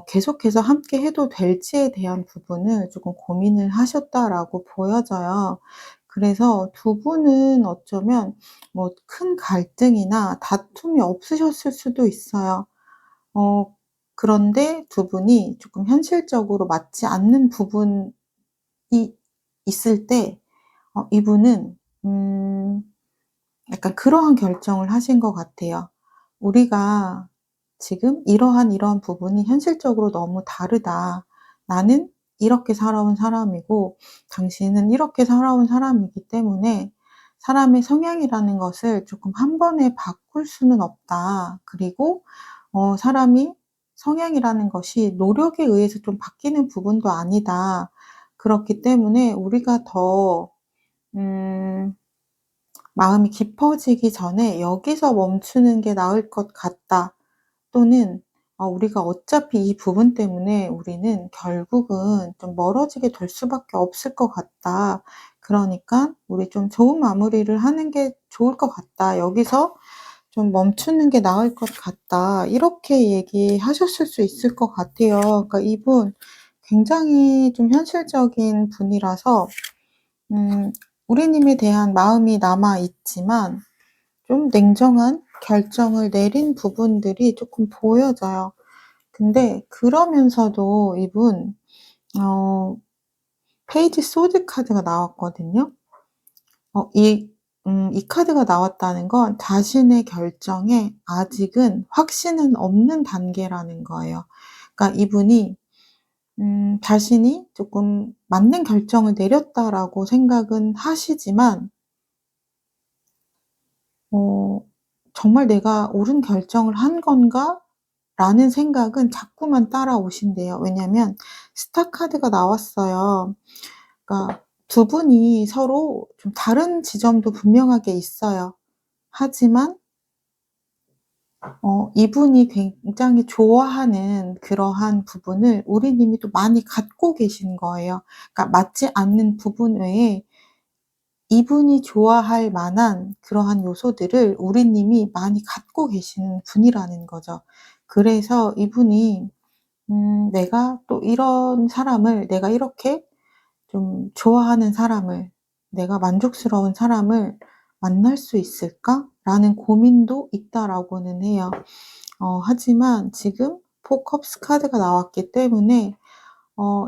계속해서 함께 해도 될지에 대한 부분을 조금 고민을 하셨다라고 보여져요. 그래서 두 분은 어쩌면 뭐 큰 갈등이나 다툼이 없으셨을 수도 있어요. 어 그런데 두 분이 조금 현실적으로 맞지 않는 부분이 있을 때 이분은 약간 그러한 결정을 하신 것 같아요. '우리가 지금 이러한 부분이 현실적으로 너무 다르다. 나는 이렇게 살아온 사람이고 당신은 이렇게 살아온 사람이기 때문에 사람의 성향이라는 것을 조금 한 번에 바꿀 수는 없다. 그리고 사람이 성향이라는 것이 노력에 의해서 좀 바뀌는 부분도 아니다. 그렇기 때문에 우리가 더 음 마음이 깊어지기 전에 여기서 멈추는 게 나을 것 같다.' 또는 '우리가 어차피 이 부분 때문에 우리는 결국은 좀 멀어지게 될 수밖에 없을 것 같다. 그러니까 우리 좀 좋은 마무리를 하는 게 좋을 것 같다. 여기서 좀 멈추는 게 나을 것 같다.' 이렇게 얘기하셨을 수 있을 것 같아요. 그러니까 이분 굉장히 좀 현실적인 분이라서 우리님에 대한 마음이 남아 있지만 좀 냉정한 결정을 내린 부분들이 쪼끔 보여져요. 근데 그러면서도 이분 어 페이지 소드 카드가 나왔거든요. 이 이 카드가 나왔다는 건 자신의 결정에 아직은 확신은 없는 단계라는 거예요. 그러니까 이분이 자신이 쪼끔 '맞는 결정을 내렸다.'라고 생각은 하시지만 '어 정말 내가 옳은 결정을 한 건가?'라는 생각은 자꾸만 따라오신대요. 왜냐면 스타 카드가 나왔어요. 그러니까 두 분이 서로 좀 다른 지점도 분명하게 있어요. 하지만 이분이 굉장히 좋아하는 그러한 부분을 우리님이 또 많이 갖고 계신 거예요. 그러니까 맞지 않는 부분 외에 이분이 좋아할 만한 그러한 요소들을 우리님이 많이 갖고 계시는 분이라는 거죠. 그래서 이분이 '내가 또 이런 사람을, 내가 이렇게 좀 좋아하는 사람을, 내가 만족스러운 사람을 만날 수 있을까?'라는 고민도 있다라고는 해요. 하지만 지금 포 컵스 카드가 나왔기 때문에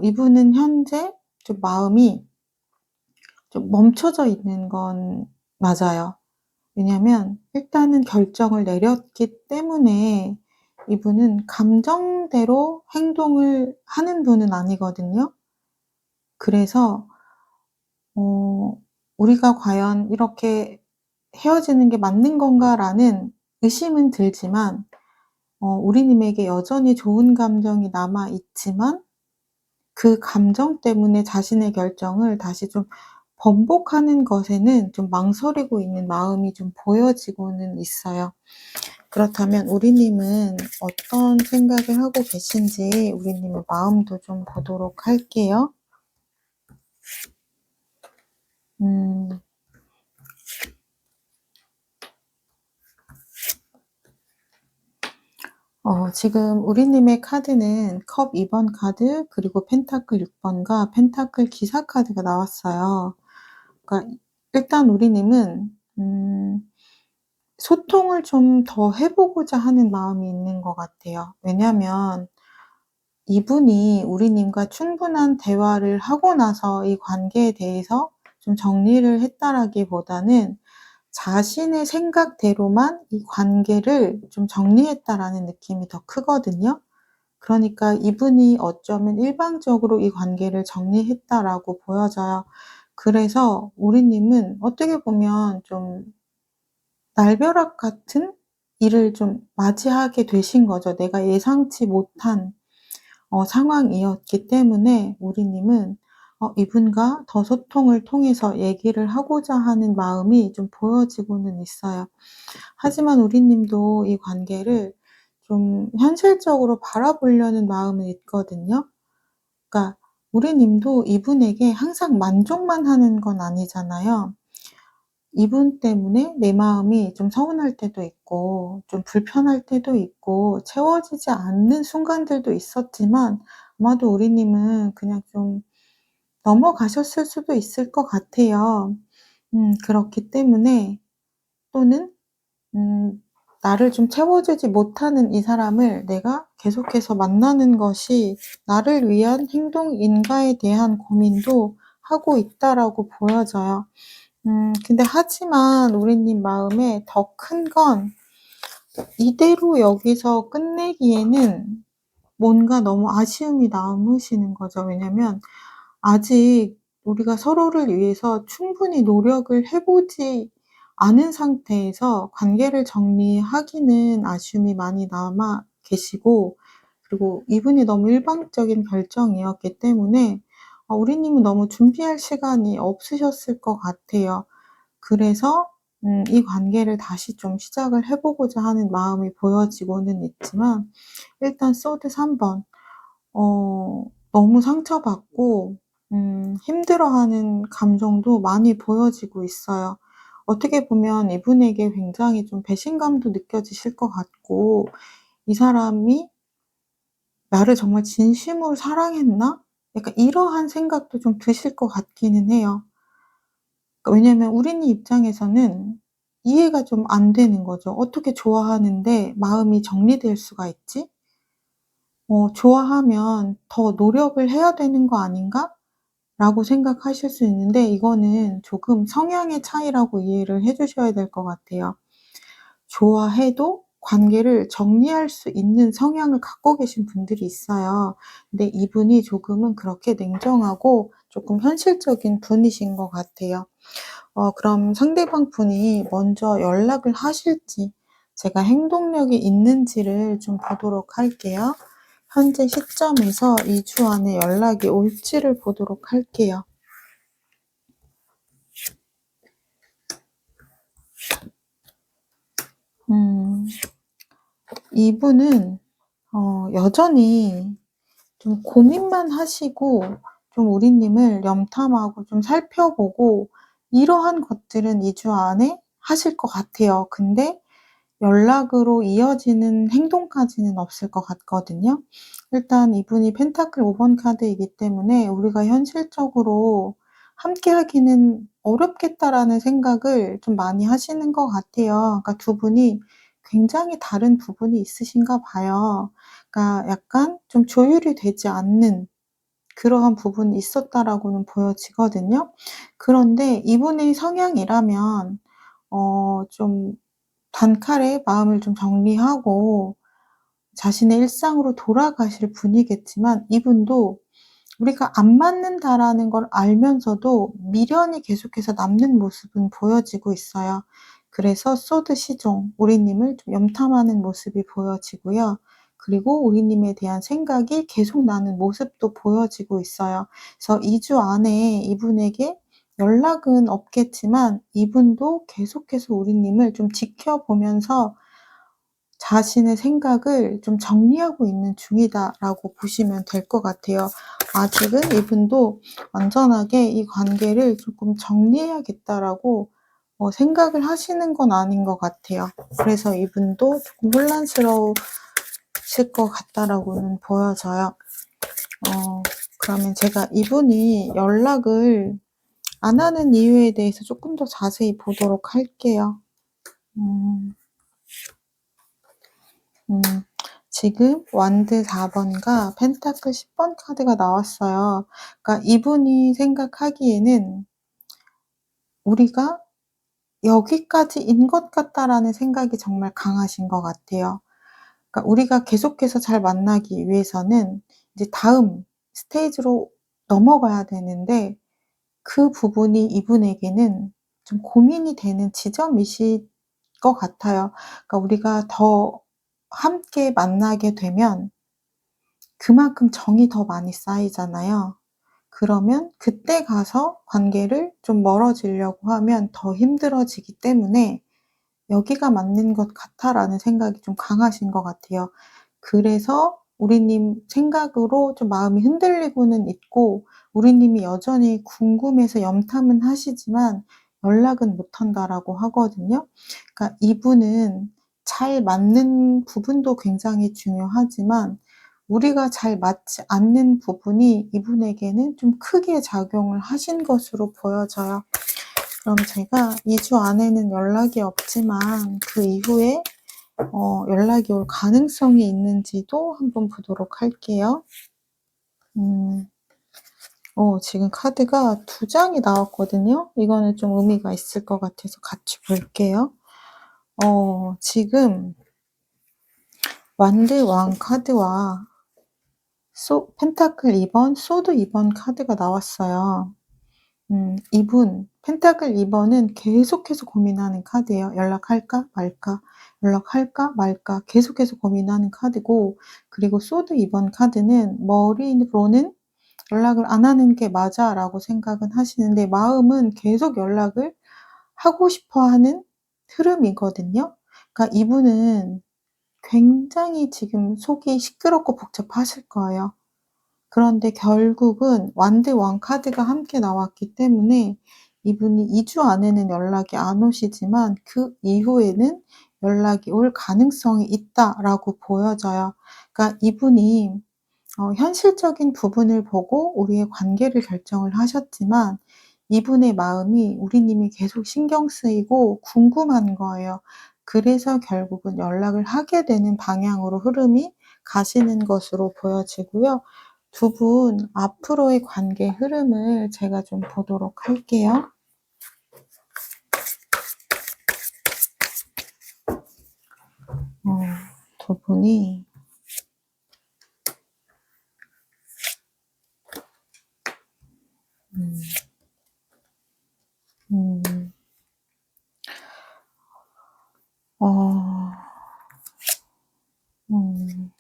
이분은 현재 좀 마음이 좀 멈춰져 있는 건 맞아요. 왜냐면 일단은 결정을 내렸기 때문에 이분은 감정대로 행동을 하는 분은 아니거든요. 그래서 어 '우리가 과연 이렇게 헤어지는 게 맞는 건가?'라는 의심은 들지만 우리님에게 여전히 좋은 감정이 남아 있지만 그 감정 때문에 자신의 결정을 다시 좀 번복하는 것에는 좀 망설이고 있는 마음이 좀 보여지고는 있어요. 그렇다면 우리님은 어떤 생각을 하고 계신지 우리님의 마음도 좀 보도록 할게요. 음. 지금 우리님의 카드는 컵 2번 카드, 그리고 펜타클 6 번과 펜타클 기사 카드가 나왔어요. 그러니까 일단 우리님은 소통을 좀 더 해 보고자 하는 마음이 있는 것 같아요. 왜냐면 이분이 우리님과 충분한 대화를 하고 나서 이 관계에 대해서 좀 정리를 했다라기보다는 자신의 생각대로만 이 관계를 좀 정리했다라는 느낌이 더 크거든요. 그러니까 이분이 어쩌면 일방적으로 이 관계를 정리했다라고 보여져요. 그래서 우리님은 어떻게 보면 좀 날벼락 같은 일을 좀 맞이하게 되신 거죠. 내가 예상치 못한 상황이었기 때문에 우리님은 이분과 더 소통을 통해서 얘기를 하고자 하는 마음이 좀 보여지고는 있어요. 하지만 우리님도 이 관계를 좀 현실적으로 바라보려는 마음은 있거든요. 그러니까 우리님도 이분에게 항상 만족만 하는 건 아니잖아요. 이분 때문에 내 마음이 좀 서운할 때도 있고 좀 불편할 때도 있고 채워지지 않는 순간들도 있었지만 아마도 우리님은 그냥 좀 넘어가셨을 수도 있을 것 같아요. 그렇기 때문에 또는 음 나를 좀 채워주지 못하는 이 사람을 내가 계속해서 만나는 것이 나를 위한 행동인가에 대한 고민도 하고 있다라고 보여져요. 근데 하지만 우리님 마음에 더 큰 건 이대로 여기서 끝내기에는 뭔가 너무 아쉬움이 남으시는 거죠. 왜냐면 아직 우리가 서로를 위해서 충분히 노력을 해 보지 않은 상태에서 관계를 정리하기는 아쉬움이 많이 남아 계시고, 그리고 이분이 너무 일방적인 결정이었기 때문에 우리님은 너무 준비할 시간이 없으셨을 것 같아요. 그래서 이 관계를 다시 좀 시작을 해 보고자 하는 마음이 보여지고는 있지만 일단 소드 3 번 너무 상처받고 힘들어하는 감정도 많이 보여지고 있어요. 어떻게 보면 이분에게 굉장히 좀 배신감도 느껴지실 것 같고 '이 사람이 나를 정말 진심으로 사랑했나?' 약간 이러한 생각도 좀 드실 것 같기는 해요. 그러니까 왜냐면 우리님 입장에서는 이해가 좀 안 되는 거죠. '어떻게 좋아하는데 마음이 정리될 수가 있지? 좋아하면 더 노력을 해야 되는 거 아닌가?'라고 생각하실 수 있는데 이거는 조금 성향의 차이라고 이해를 해 주셔야 될 것 같아요. 좋아해도 관계를 정리할 수 있는 성향을 갖고 계신 분들이 있어요. 근데 이분이 조금은 그렇게 냉정하고 조금 현실적인 분이신 것 같아요. 그럼 상대방 분이 먼저 연락을 하실지 제가 행동력이 있는지를 좀 보도록 할게요. 현재 시점에서 2주 안에 연락이 올지를 보도록 할게요. 음. 이분은 여전히 좀 고민만 하시고 좀 우리님을 염탐하고 좀 살펴보고 이러한 것들은 2주 안에 하실 것 같아요. 근데 연락으로 이어지는 행동까지는 없을 것 같거든요. 일단 이분이 펜타클 5번 카드이기 때문에 우리가 현실적으로 '함께 하기는 어렵겠다.'라는 생각을 좀 많이 하시는 것 같아요. 그러니까 두 분이 굉장히 다른 부분이 있으신가 봐요. 그러니까 약간 좀 조율이 되지 않는 그러한 부분이 있었다라고는 보여지거든요. 그런데 이분의 성향이라면 좀 단칼에 마음을 좀 정리하고 자신의 일상으로 돌아가실 분이겠지만 이분도 우리가 안 맞는다라는 걸 알면서도 미련이 계속해서 남는 모습은 보여지고 있어요. 그래서 소드 시종, 우리님을 좀 염탐하는 모습이 보여지고요. 그리고 우리님에 대한 생각이 계속 나는 모습도 보여지고 있어요. 그래서 2주 안에 이분에게 연락은 없겠지만 이분도 계속해서 우리님을 좀 지켜보면서 자신의 생각을 좀 정리하고 있는 중이다라고 보시면 될 것 같아요. 아직은 이분도 완전하게 '이 관계를 조금 정리해야겠다.'라고 생각을 하시는 건 아닌 것 같아요. 그래서 이분도 조금 혼란스러우실 것 같다라고는 보여져요. 그러면 제가 이분이 연락을 안 하는 이유에 대해서 조금 더 자세히 보도록 할게요. 음. 음. 지금 완드 4 번과 펜타클 10번 카드가 나왔어요. 그러니까 이분이 생각하기에는 '우리가 여기까지인 것 같다.'라는 생각이 정말 강하신 것 같아요. 그러니까 우리가 계속해서 잘 만나기 위해서는 이제 다음 스테이지로 넘어가야 되는데 그 부분이 이분에게는 좀 고민이 되는 지점이실 것 같아요. 그러니까 우리가 더 함께 만나게 되면 그만큼 정이 더 많이 쌓이잖아요. 그러면 그때 가서 관계를 좀 멀어지려고 하면 더 힘들어지기 때문에 '여기가 맞는 것 같아.'라는 생각이 좀 강하신 것 같아요. 그래서 우리님 생각으로 좀 마음이 흔들리고는 있고 우리님이 여전히 궁금해서 염탐은 하시지만 연락은 못 한다라고 하거든요. 그러니까 이분은 잘 맞는 부분도 굉장히 중요하지만 우리가 잘 맞지 않는 부분이 이분에게는 좀 크게 작용을 하신 것으로 보여져요. 그럼 제가 2주 안에는 연락이 없지만 그 이후에 연락이 올 가능성이 있는지도 한번 보도록 할게요. 음. 지금 카드가 두 장이 나왔거든요. 이거는 좀 의미가 있을 것 같아서 같이 볼게요. 지금 완드 왕 카드와 펜타클 2 번, 소드 2번 카드가 나왔어요. 이분 펜타클 2 번은 계속해서 고민하는 카드예요. '연락할까 말까, 연락할까 말까.' 계속해서 고민하는 카드고, 그리고 소드 2번 카드는 머리로는 '연락을 안 하는 게 맞아.'라고 생각은 하시는데 마음은 계속 연락을 하고 싶어 하는 흐름이거든요. 그러니까 이분은 굉장히 지금 속이 시끄럽고 복잡하실 거예요. 그런데 결국은 완드 왕 카드가 함께 나왔기 때문에 이분이 2주 안에는 연락이 안 오시지만 그 이후에는 연락이 올 가능성이 있다라고 보여져요. 그러니까 이분이 현실적인 부분을 보고 우리의 관계를 결정을 하셨지만 이분의 마음이 우리님이 계속 신경 쓰이고 궁금한 거예요. 그래서 결국은 연락을 하게 되는 방향으로 흐름이 가시는 것으로 보여지고요. 두 분 앞으로의 관계 흐름을 제가 좀 보도록 할게요. 어 두 분이 음 음 어 음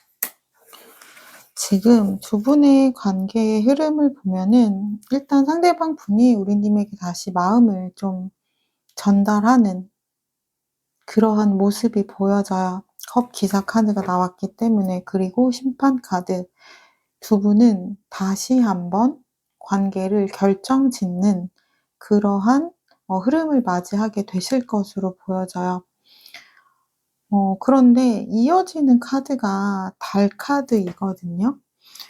지금 두 분의 관계의 흐름을 보면은 일단 상대방 분이 우리님에게 다시 마음을 좀 전달하는 그러한 모습이 보여져요. 컵 기사 카드가 나왔기 때문에. 그리고 심판 카드. 두 분은 다시 한번 관계를 결정짓는 그러한 흐름을 맞이하게 되실 것으로 보여져요. 그런데 이어지는 카드가 달 카드이거든요.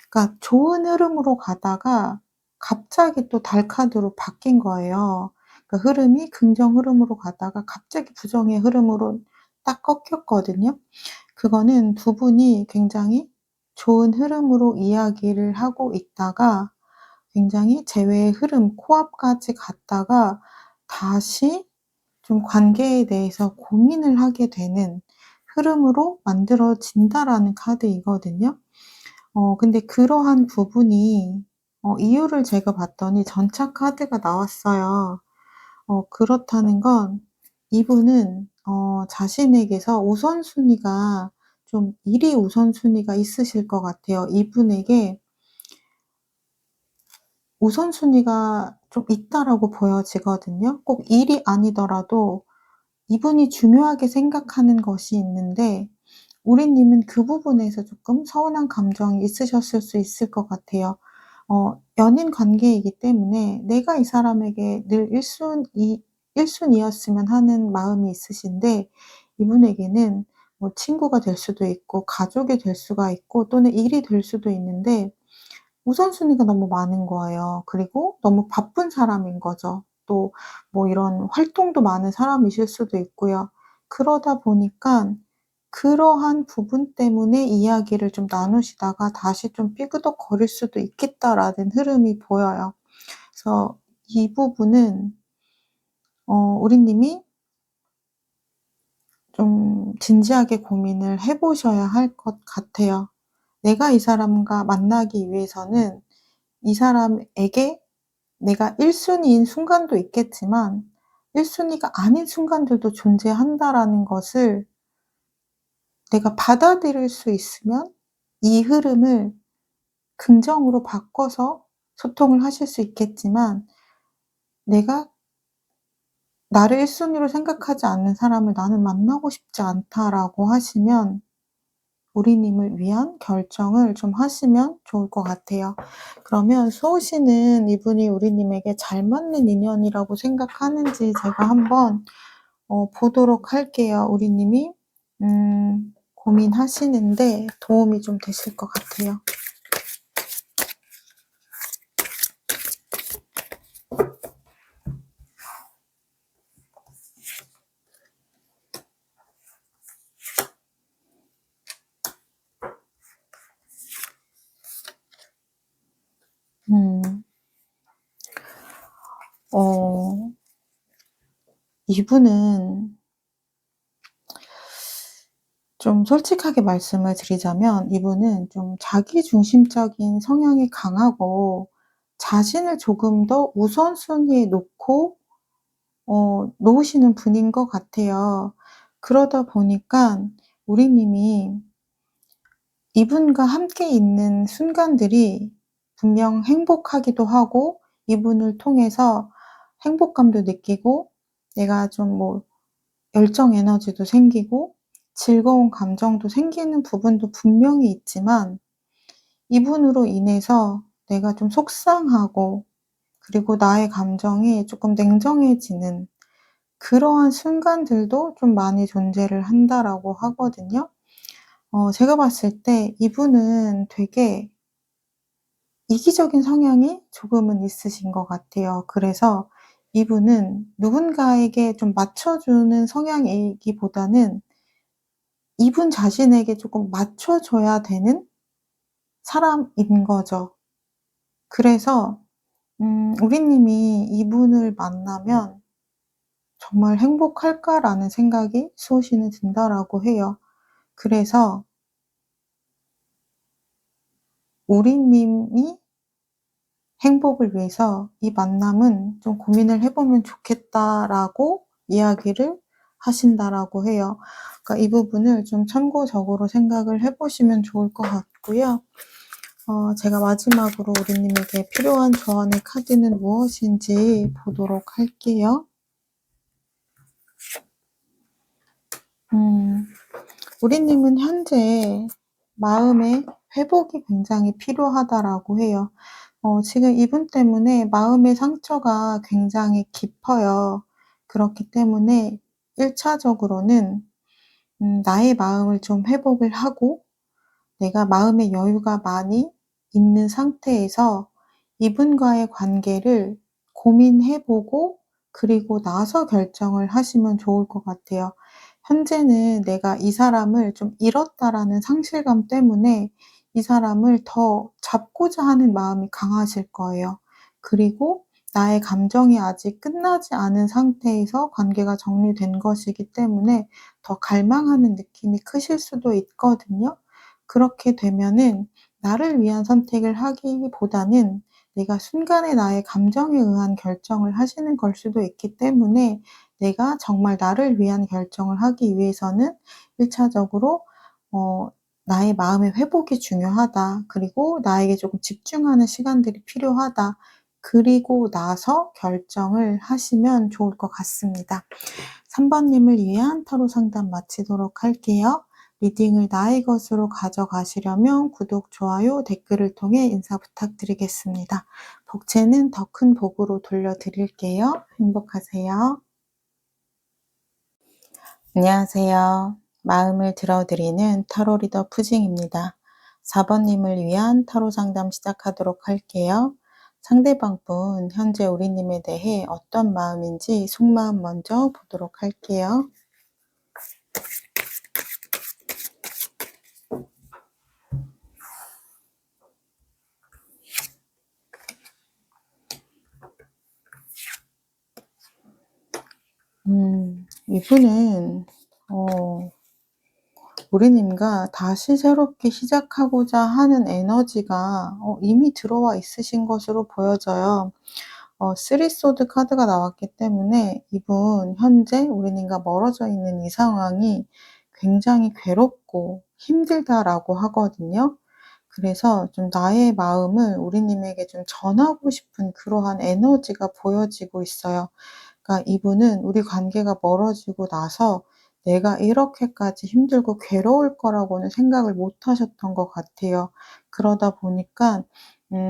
그러니까 좋은 흐름으로 가다가 갑자기 또 달 카드로 바뀐 거예요. 그러니까 흐름이 긍정 흐름으로 가다가 갑자기 부정의 흐름으로 딱 꺾였거든요. 그거는 두 분이 굉장히 좋은 흐름으로 이야기를 하고 있다가 굉장히 재회의 흐름, 코앞까지 갔다가 다시 좀 관계에 대해서 고민을 하게 되는 흐름으로 만들어진다라는 카드이거든요. 근데 그러한 부분이 이유를 제가 봤더니 전차 카드가 나왔어요. 그렇다는 건 이분은 자신에게서 우선순위가 좀 일이 우선순위가 있으실 것 같아요. 이분에게 우선순위가 좀 있다라고 보여지거든요. 꼭 일이 아니더라도 이분이 중요하게 생각하는 것이 있는데 우리님은 그 부분에서 조금 서운한 감정이 있으셨을 수 있을 것 같아요. 연인 관계이기 때문에 내가 이 사람에게 늘 1 순위였으면 하는 마음이 있으신데 이분에게는 뭐 친구가 될 수도 있고 가족이 될 수가 있고 또는 일이 될 수도 있는데 우선순위가 너무 많은 거예요. 그리고 너무 바쁜 사람인 거죠. 또 뭐 이런 활동도 많은 사람이실 수도 있고요. 그러다 보니깐 그러한 부분 때문에 이야기를 좀 나누시다가 다시 좀 삐그덕거릴 수도 있겠다라는 흐름이 보여요. 그래서 이 부분은 우리님이 좀 진지하게 고민을 해 보셔야 할 것 같아요. 내가 이 사람과 만나기 위해서는 이 사람에게 내가 1순위 순위인 순간도 있겠지만 1순위 순위가 아닌 순간들도 존재한다라는 것을 내가 받아들일 수 있으면 이 흐름을 긍정으로 바꿔서 소통을 하실 수 있겠지만, 내가 나를 1순위 순위로 생각하지 않는 사람을 '나는 만나고 싶지 않다.'라고 하시면 우리님을 위한 결정을 좀 하시면 좋을 것 같아요. 그러면 수호 씨는 이분이 우리님에게 잘 맞는 인연이라고 생각하는지 제가 한번 보도록 할게요. 우리님이 고민하시는데 도움이 좀 되실 것 같아요. 음. 어 이분은 좀 솔직하게 말씀을 드리자면 이분은 좀 자기중심적인 성향이 강하고 자신을 조금 더 우선순위에 놓고 놓으시는 분인 것 같아요. 그러다 보니깐 우리님이 이분과 함께 있는 순간들이 분명 행복하기도 하고, 이분을 통해서 행복감도 느끼고 내가 좀 열정 에너지도 생기고 즐거운 감정도 생기는 부분도 분명히 있지만, 이분으로 인해서 내가 좀 속상하고 그리고 나의 감정이 쪼끔 냉정해지는 그러한 순간들도 좀 많이 존재를 한다라고 하거든요. 제가 봤을 때 이분은 되게 이기적인 성향이 조금은 있으신 것 같아요. 그래서 이분은 누군가에게 좀 맞춰주는 성향이기보다는 이분 자신에게 조금 맞춰줘야 되는 사람인 거죠. 그래서 우리님이 이분을 만나면 '정말 행복할까?'라는 생각이 수호씨는 든다라고 해요. 그래서 우리님이 행복을 위해서 "이 만남은 좀 고민을 해 보면 좋겠다."라고 이야기를 하신다라고 해요. 그러니까 이 부분을 좀 참고적으로 생각을 해 보시면 좋을 것 같고요. 제가 마지막으로 우리님에게 필요한 조언의 카드는 무엇인지 보도록 할게요. 음. 우리님은 현재 마음의 회복이 굉장히 필요하다라고 해요. 지금 이분 때문에 마음의 상처가 굉장히 깊어요. 그렇기 때문에 1차적으로는 차적으로는 나의 마음을 좀 회복을 하고 내가 마음의 여유가 많이 있는 상태에서 이분과의 관계를 고민해 보고 그리고 나서 결정을 하시면 좋을 것 같아요. 현재는 '내가 이 사람을 좀 잃었다.'라는 상실감 때문에 이 사람을 더 잡고자 하는 마음이 강하실 거예요. 그리고 나의 감정이 아직 끝나지 않은 상태에서 관계가 정리된 것이기 때문에 더 갈망하는 느낌이 크실 수도 있거든요. 그렇게 되면은 나를 위한 선택을 하기보다는 내가 순간의 나의 감정에 의한 결정을 하시는 걸 수도 있기 때문에, 내가 정말 나를 위한 결정을 하기 위해서는 1차적으로 어 '나의 마음의 회복이 중요하다. 그리고 나에게 조금 집중하는 시간들이 필요하다.' 그리고 나서 결정을 하시면 좋을 것 같습니다. 3 번님을 위한 타로 상담 마치도록 할게요. 리딩을 나의 것으로 가져가시려면 구독, 좋아요, 댓글을 통해 인사 부탁드리겠습니다. 복채는 더 큰 복으로 돌려드릴게요. 행복하세요. 안녕하세요. 마음을 들어드리는 타로 리더 푸징입니다. 4번님을 위한 타로 상담 시작하도록 할게요. 상대방 분, 현재 우리님에 대해 어떤 마음인지 속마음 먼저 보도록 할게요. 이분은 우리님과 다시 새롭게 시작하고자 하는 에너지가 이미 들어와 있으신 것으로 보여져요. 쓰리 소드 카드가 나왔기 때문에 이분 현재 우리님과 멀어져 있는 이 상황이 굉장히 괴롭고 힘들다라고 하거든요. 그래서 좀 나의 마음을 우리님에게 좀 전하고 싶은 그러한 에너지가 보여지고 있어요. 그러니까 이분은 우리 관계가 멀어지고 나서 내가 이렇게까지 힘들고 괴로울 거라고는 생각을 못 하셨던 것 같아요. 그러다 보니까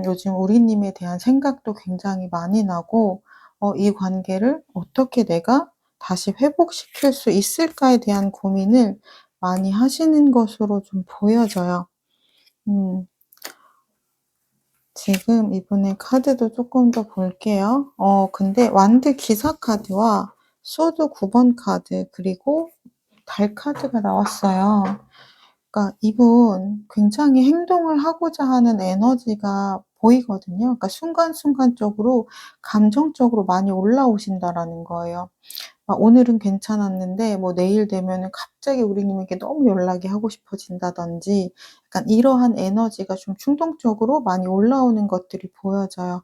요즘 우리님에 대한 생각도 굉장히 많이 나고 이 관계를 어떻게 내가 다시 회복시킬 수 있을까에 대한 고민을 많이 하시는 것으로 좀 보여져요. 음. 지금 이분의 카드도 조금 더 볼게요. 근데 완드 기사 카드와 소드 9번 카드 그리고 달 카드가 나왔어요. 그러니까 이분 굉장히 행동을 하고자 하는 에너지가 보이거든요. 그러니까 순간순간적으로 감정적으로 많이 올라오신다라는 거예요. 오늘은 괜찮았는데 뭐 내일 되면은 갑자기 우리님에게 너무 연락이 하고 싶어진다든지 약간 이러한 에너지가 좀 충동적으로 많이 올라오는 것들이 보여져요.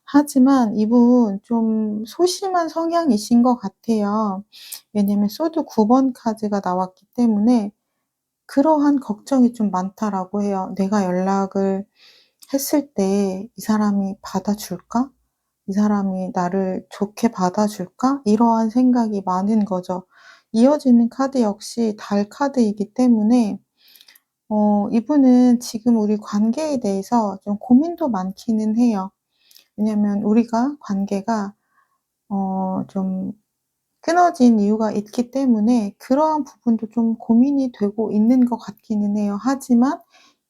하지만 이분 좀 소심한 성향이신 것 같아요. 왜냐면 소드 9번 카드가 나왔기 때문에 그러한 걱정이 좀 많다라고 해요. '내가 연락을 했을 때 이 사람이 받아줄까? 이 사람이 나를 좋게 받아줄까?' 이러한 생각이 많은 거죠. 이어지는 카드 역시 달 카드이기 때문에 이분은 지금 우리 관계에 대해서 좀 고민도 많기는 해요. 왜냐면 우리가 관계가 좀 끊어진 이유가 있기 때문에 그러한 부분도 좀 고민이 되고 있는 것 같기는 해요. 하지만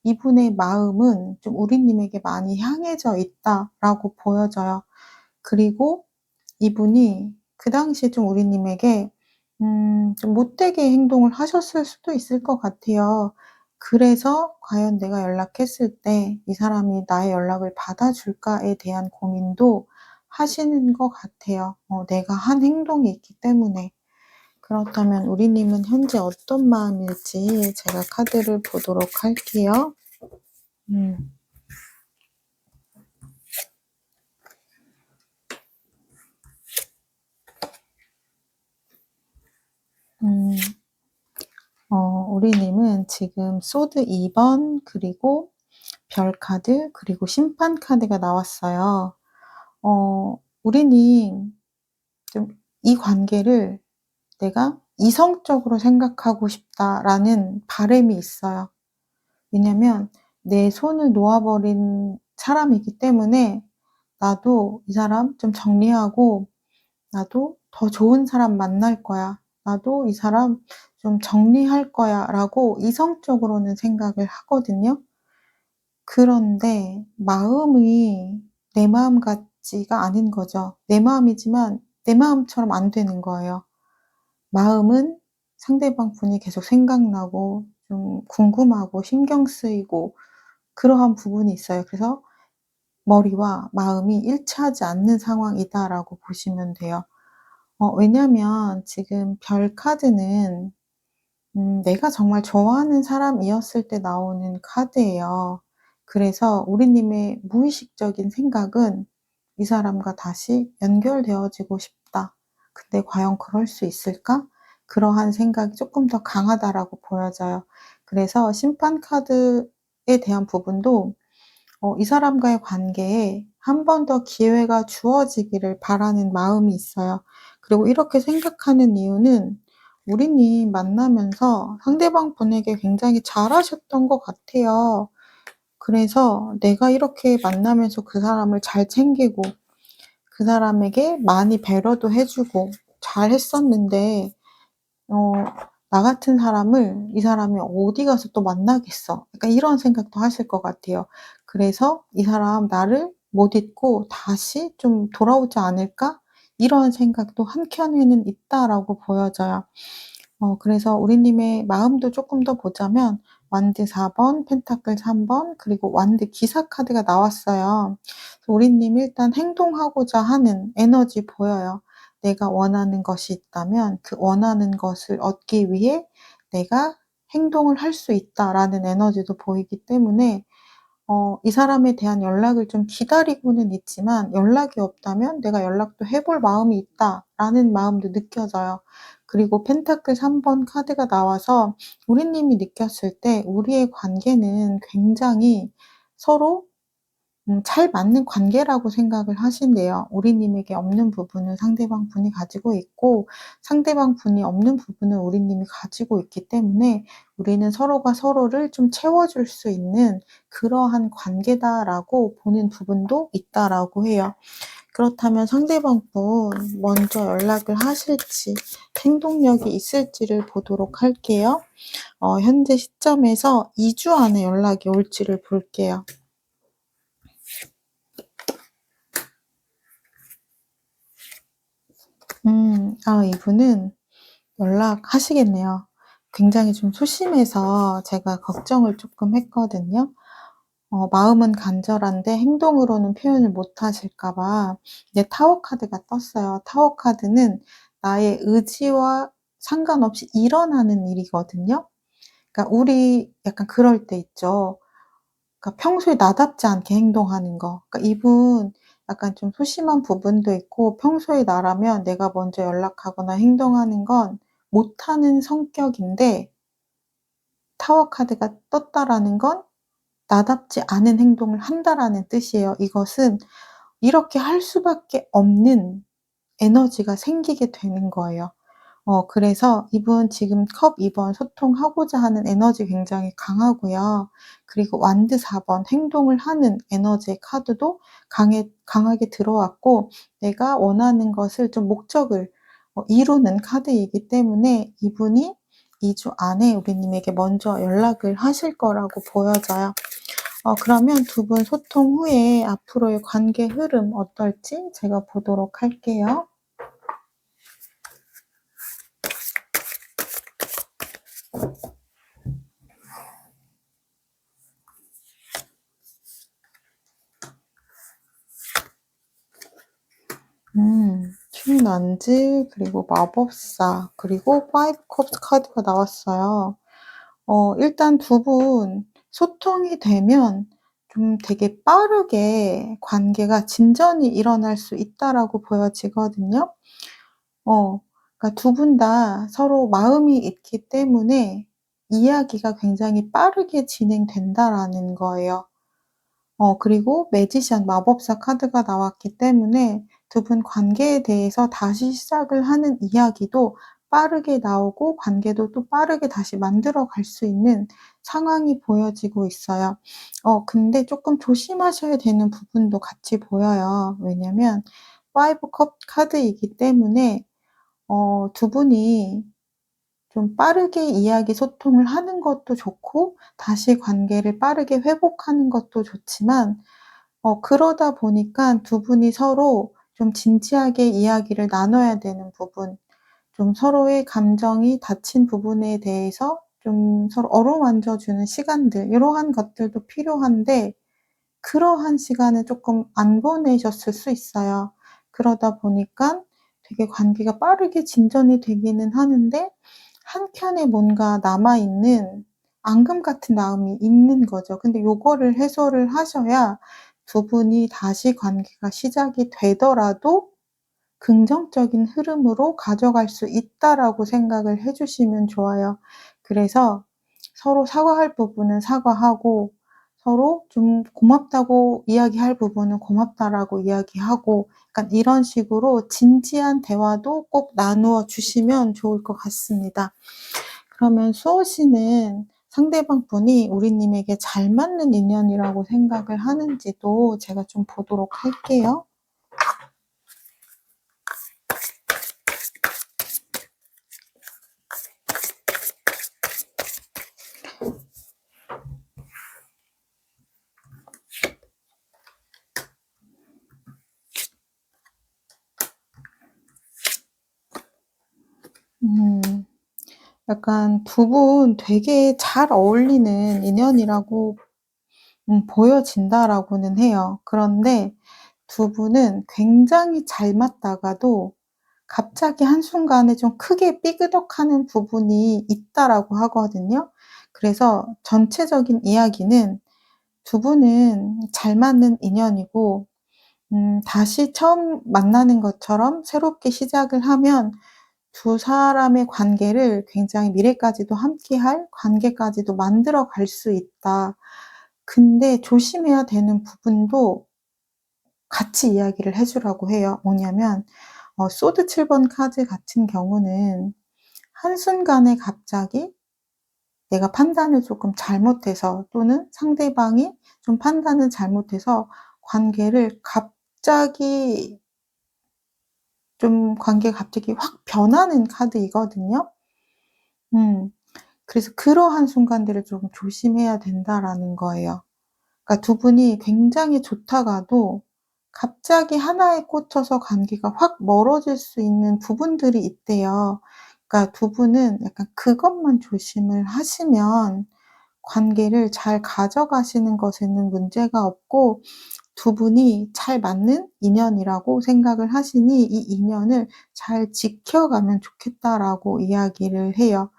이분의 마음은 좀 우리님에게 많이 향해져 있다라고 보여져요. 그리고 이분이 그 당시에 좀 우리님에게 좀 못되게 행동을 하셨을 수도 있을 것 같아요. 그래서 과연 내가 연락했을 때 이 사람이 나의 연락을 받아줄까에 대한 고민도 하시는 것 같아요. 내가 한 행동이 있기 때문에. 그렇다면 우리님은 현재 어떤 마음일지 제가 카드를 보도록 할게요. 음. 음. 우리님은 지금 소드 2번 그리고 별 카드 그리고 심판 카드가 나왔어요. 우리님 좀 이 관계를 '내가 이성적으로 생각하고 싶다.'라는 바람이 있어요. 왜냐면 내 손을 놓아 버린 사람이기 때문에 '나도 이 사람 좀 정리하고 나도 더 좋은 사람 만날 거야. 나도 이 사람 좀 정리할 거야.'라고 이성적으로는 생각을 하거든요. 그런데 마음이 내 마음 같지가 않은 거죠. 내 마음이지만 내 마음처럼 안 되는 거예요. 마음은 상대방 분이 계속 생각나고 좀 궁금하고 신경 쓰이고 그러한 부분이 있어요. 그래서 '머리와 마음이 일치하지 않는 상황이다.'라고 보시면 돼요. 왜냐면 지금 별 카드는 내가 정말 좋아하는 사람이었을 때 나오는 카드예요. 그래서 우리님의 무의식적인 생각은 '이 사람과 다시 연결되어지고 싶다. 근데 과연 그럴 수 있을까?' 그러한 생각이 쪼끔 더 강하다라고 보여져요. 그래서 심판 카드에 대한 부분도 이 사람과의 관계에 한 번 더 기회가 주어지기를 바라는 마음이 있어요. 그리고 이렇게 생각하는 이유는 우리님 만나면서 상대방 분에게 굉장히 잘하셨던 것 같아요. 그래서 내가 이렇게 만나면서 그 사람을 잘 챙기고 그 사람에게 많이 배려도 해 주고 잘했었는데 어 '나 같은 사람을 이 사람이 어디 가서 또 만나겠어.' 약간 이런 생각도 하실 것 같아요. 그래서 '이 사람 나를 못 잊고 다시 좀 돌아오지 않을까?' 이런 생각도 한켠에는 있다라고 보여져요. 그래서 우리님의 마음도 쪼끔 더 보자면 완드 4번, 펜타클 3번 그리고 완드 기사 카드가 나왔어요. 그래서 우리님 일단 행동하고자 하는 에너지 보여요. 내가 원하는 것이 있다면 그 원하는 것을 얻기 위해 '내가 행동을 할 수 있다.'라는 에너지도 보이기 때문에 이 사람에 대한 연락을 좀 기다리고는 있지만 연락이 없다면 '내가 연락도 해볼 마음이 있다.'라는 마음도 느껴져요. 그리고 펜타클 3번 카드가 나와서 우리님이 느꼈을 때 우리의 관계는 굉장히 서로 잘 맞는 관계라고 생각을 하신대요. 우리님에게 없는 부분을 상대방 분이 가지고 있고 상대방 분이 없는 부분을 우리님이 가지고 있기 때문에 '우리는 서로가 서로를 좀 채워줄 수 있는 그러한 관계다.'라고 보는 부분도 있다라고 해요. 그렇다면 상대방 분 먼저 연락을 하실지 행동력이 있을지를 보도록 할게요. 현재 시점에서 2주 안에 연락이 올지를 볼게요. 이분은 연락하시겠네요. 굉장히 좀 소심해서 제가 걱정을 조금 했거든요. 마음은 간절한데 행동으로는 표현을 못 하실까 봐. 네, 타워 카드가 떴어요. 타워 카드는 나의 의지와 상관없이 일어나는 일이거든요. 그러니까 우리 약간 그럴 때 있죠. 그러니까 평소에 나답지 않게 행동하는 거. 그러니까 이분 약간 좀 소심한 부분도 있고 평소에 나라면 내가 먼저 연락하거나 행동하는 건 못하는 성격인데 타워 카드가 떴다라는 건 '나답지 않은 행동을 한다.'라는 뜻이에요. 이것은 이렇게 할 수밖에 없는 에너지가 생기게 되는 거예요. 그래서 이분 지금 컵 2번 소통하고자 하는 에너지 굉장히 강하고요. 그리고 완드 4번 행동을 하는 에너지의 카드도 강하게 들어왔고 내가 원하는 것을 좀 목적을 이루는 카드이기 때문에 이분이 2주 안에 우리님에게 먼저 연락을 하실 거라고 보여져요. 그러면 두 분 소통 후에 앞으로의 관계 흐름 어떨지 제가 보도록 할게요. 퀸 wands 그리고 마법사 그리고 파이브 컵스 카드가 나왔어요. 일단 두 분 소통이 되면 좀 되게 빠르게 관계가 진전이 일어날 수 있다라고 보여지거든요. 그러니까 두 분 다 서로 마음이 있기 때문에 이야기가 굉장히 빠르게 진행된다라는 거예요. 그리고 매지션 마법사 카드가 나왔기 때문에 두 분 관계에 대해서 다시 시작을 하는 이야기도 빠르게 나오고 관계도 또 빠르게 다시 만들어 갈 수 있는 상황이 보여지고 있어요. 근데 쪼끔 조심하셔야 되는 부분도 같이 보여요. 왜냐면 파이브 컵 카드이기 때문에 두 분이 좀 빠르게 이야기 소통을 하는 것도 좋고 다시 관계를 빠르게 회복하는 것도 좋지만 그러다 보니까 두 분이 서로 좀 진지하게 이야기를 나눠야 되는 부분, 좀 서로의 감정이 다친 부분에 대해서 좀 서로 어루만져 주는 시간들 이러한 것들도 필요한데 그러한 시간을 쪼끔 안 보내셨을 수 있어요. 그러다 보니깐 되게 관계가 빠르게 진전이 되기는 하는데 한켠에 뭔가 남아 있는 앙금 같은 마음이 있는 거죠. 근데 요거를 해소를 하셔야 두 분이 다시 관계가 시작이 되더라도 긍정적인 흐름으로 가져갈 수 있다라고 생각을 해 주시면 좋아요. 그래서 서로 사과할 부분은 사과하고 서로 좀 고맙다고 이야기할 부분은 고맙다라고 이야기하고 약간 이런 식으로 진지한 대화도 꼭 나누어 주시면 좋을 것 같습니다. 그러면 수호 씨는 상대방 분이 우리님에게 잘 맞는 인연이라고 생각을 하는지도 제가 좀 보도록 할게요. 음. 약간 두 분 되게 잘 어울리는 인연이라고 보여진다라고는 해요. 그런데 두 분은 굉장히 잘 맞다가도 갑자기 한순간에 좀 크게 삐그덕하는 부분이 있다라고 하거든요. 그래서 전체적인 이야기는 두 분은 잘 맞는 인연이고 다시 처음 만나는 것처럼 새롭게 시작을 하면 두 사람의 관계를 굉장히 미래까지도 함께할 관계까지도 만들어 갈 수 있다. 근데 조심해야 되는 부분도 같이 이야기를 해 주라고 해요. 뭐냐면 소드 7번 카드 같은 경우는 한순간에 갑자기 내가 판단을 조금 잘못해서 또는 상대방이 좀 판단을 잘못해서 관계를 갑자기 관계가 갑자기 확 변하는 카드이거든요. 음. 그래서 그러한 순간들을 좀 조심해야 된다라는 거예요. 그러니까 두 분이 굉장히 좋다가도 갑자기 하나에 꽂혀서 관계가 확 멀어질 수 있는 부분들이 있대요. 그러니까 두 분은 약간 그것만 조심을 하시면 관계를 잘 가져가시는 것에는 문제가 없고 두 분이 잘 맞는 인연이라고 생각을 하시니 이 인연을 잘 지켜가면 좋겠다라고 이야기를 해요.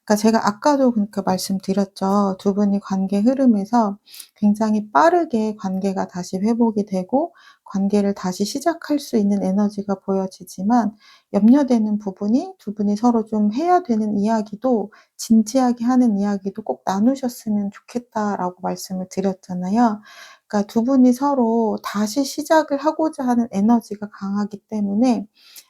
그러니까 제가 아까도 그러니까 말씀드렸죠. 두 분이 관계 흐름에서 굉장히 빠르게 관계가 다시 회복이 되고 관계를 다시 시작할 수 있는 에너지가 보여지지만 염려되는 부분이 두 분이 서로 좀 해야 되는 이야기도 진지하게 하는 이야기도 꼭 나누셨으면 좋겠다라고 말씀을 드렸잖아요. 그러니까 두 분이 서로 다시 시작을 하고자 하는 에너지가 강하기 때문에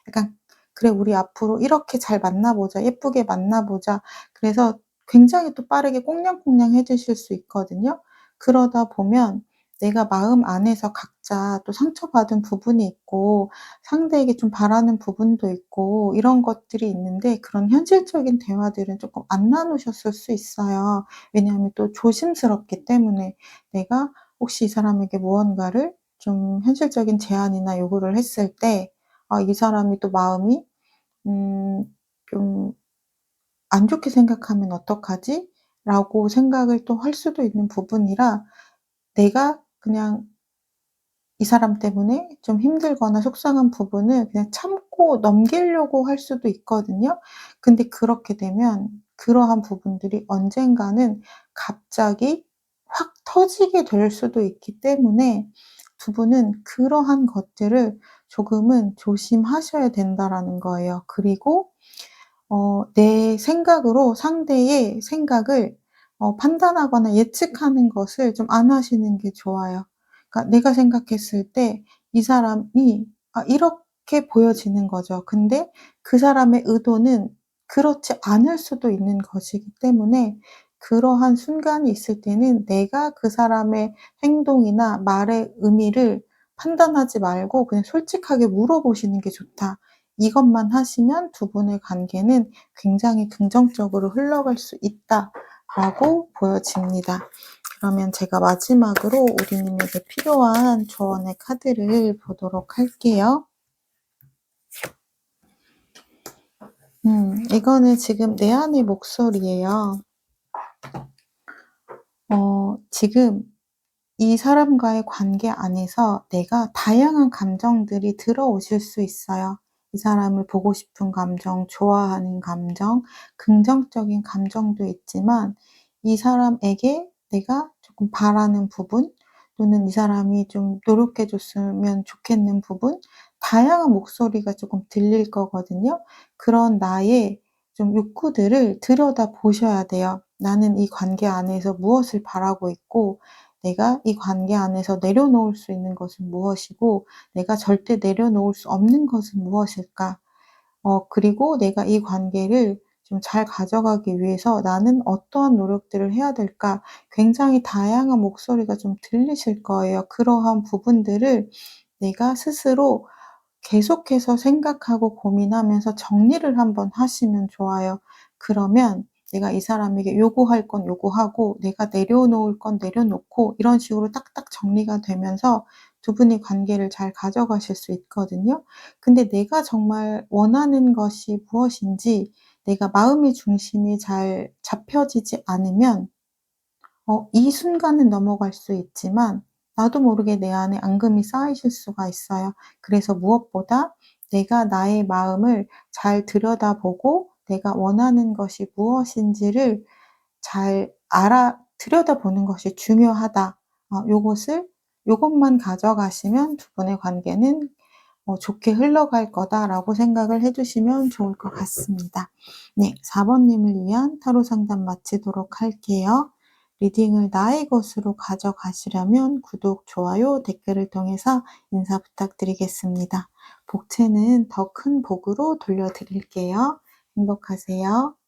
약간 '그래 우리 앞으로 이렇게 잘 만나 보자. 예쁘게 만나 보자.' 그래서 굉장히 또 빠르게 꽁냥꽁냥해지실 수 있거든요. 그러다 보면 내가 마음 안에서 각자 또 상처받은 부분이 있고 상대에게 좀 바라는 부분도 있고 이런 것들이 있는데 그런 현실적인 대화들은 쪼끔 안 나누셨을 수 있어요. 왜냐하면 또 조심스럽기 때문에 내가 혹시 이 사람에게 무언가를 좀 현실적인 제안이나 요구를 했을 때 이 사람이 또 마음이 좀 '안 좋게 생각하면 어떡하지?' 라고 생각을 또 할 수도 있는 부분이라 내가 그냥 이 사람 때문에 좀 힘들거나 속상한 부분을 그냥 참고 넘기려고 할 수도 있거든요. 근데 그렇게 되면 그러한 부분들이 언젠가는 갑자기 확 터지게 될 수도 있기 때문에 두 분은 그러한 것들을 조금은 조심하셔야 된다라는 거예요. 그리고 내 생각으로 상대의 생각을 판단하거나 예측하는 것을 좀 안 하시는 게 좋아요. 그러니까 내가 생각했을 때 이 사람이 이렇게 보여지는 거죠. 근데 그 사람의 의도는 그렇지 않을 수도 있는 것이기 때문에 그러한 순간이 있을 때는 내가 그 사람의 행동이나 말의 의미를 판단하지 말고 그냥 솔직하게 물어보시는 게 좋다. 이것만 하시면 두 분의 관계는 굉장히 긍정적으로 흘러갈 수 있다라고 보여집니다. 그러면 제가 마지막으로 우리님에게 필요한 조언의 카드를 보도록 할게요. 이거는 지금 내 안의 목소리예요. 지금 이 사람과의 관계 안에서 내가 다양한 감정들이 들어오실 수 있어요. 이 사람을 보고 싶은 감정, 좋아하는 감정, 긍정적인 감정도 있지만 이 사람에게 내가 조금 바라는 부분 또는 이 사람이 좀 노력해 줬으면 좋겠는 부분, 다양한 목소리가 조금 들릴 거거든요. 그런 나의 좀 욕구들을 들여다보셔야 돼요. 나는 이 관계 안에서 무엇을 바라고 있고 내가 이 관계 안에서 내려놓을 수 있는 것은 무엇이고 내가 절대 내려놓을 수 없는 것은 무엇일까? 그리고 내가 이 관계를 좀 잘 가져가기 위해서 '나는 어떠한 노력들을 해야 될까?' 굉장히 다양한 목소리가 좀 들리실 거예요. 그러한 부분들을 내가 스스로 계속해서 생각하고 고민하면서 정리를 한번 하시면 좋아요. 그러면 내가 이 사람에게 요구할 건 요구하고 내가 내려놓을 건 내려놓고 이런 식으로 딱딱 정리가 되면서 두 분이 관계를 잘 가져가실 수 있거든요. 근데 내가 정말 원하는 것이 무엇인지 내가 마음의 중심이 잘 잡혀지지 않으면 이 순간은 넘어갈 수 있지만 나도 모르게 내 안에 앙금이 쌓이실 수가 있어요. 그래서 무엇보다 내가 나의 마음을 잘 들여다보고 내가 원하는 것이 무엇인지를 잘 들여다보는 것이 중요하다. 요것만 가져가시면 두 분의 관계는 좋게 흘러갈 거다라고 생각을 해 주시면 좋을 것 같습니다. 네, 4번 님을 위한 타로 상담 마치도록 할게요. 리딩을 나의 것으로 가져가시려면 구독, 좋아요, 댓글을 통해서 인사 부탁드리겠습니다. 복채는 더 큰 복으로 돌려드릴게요. 행복하세요.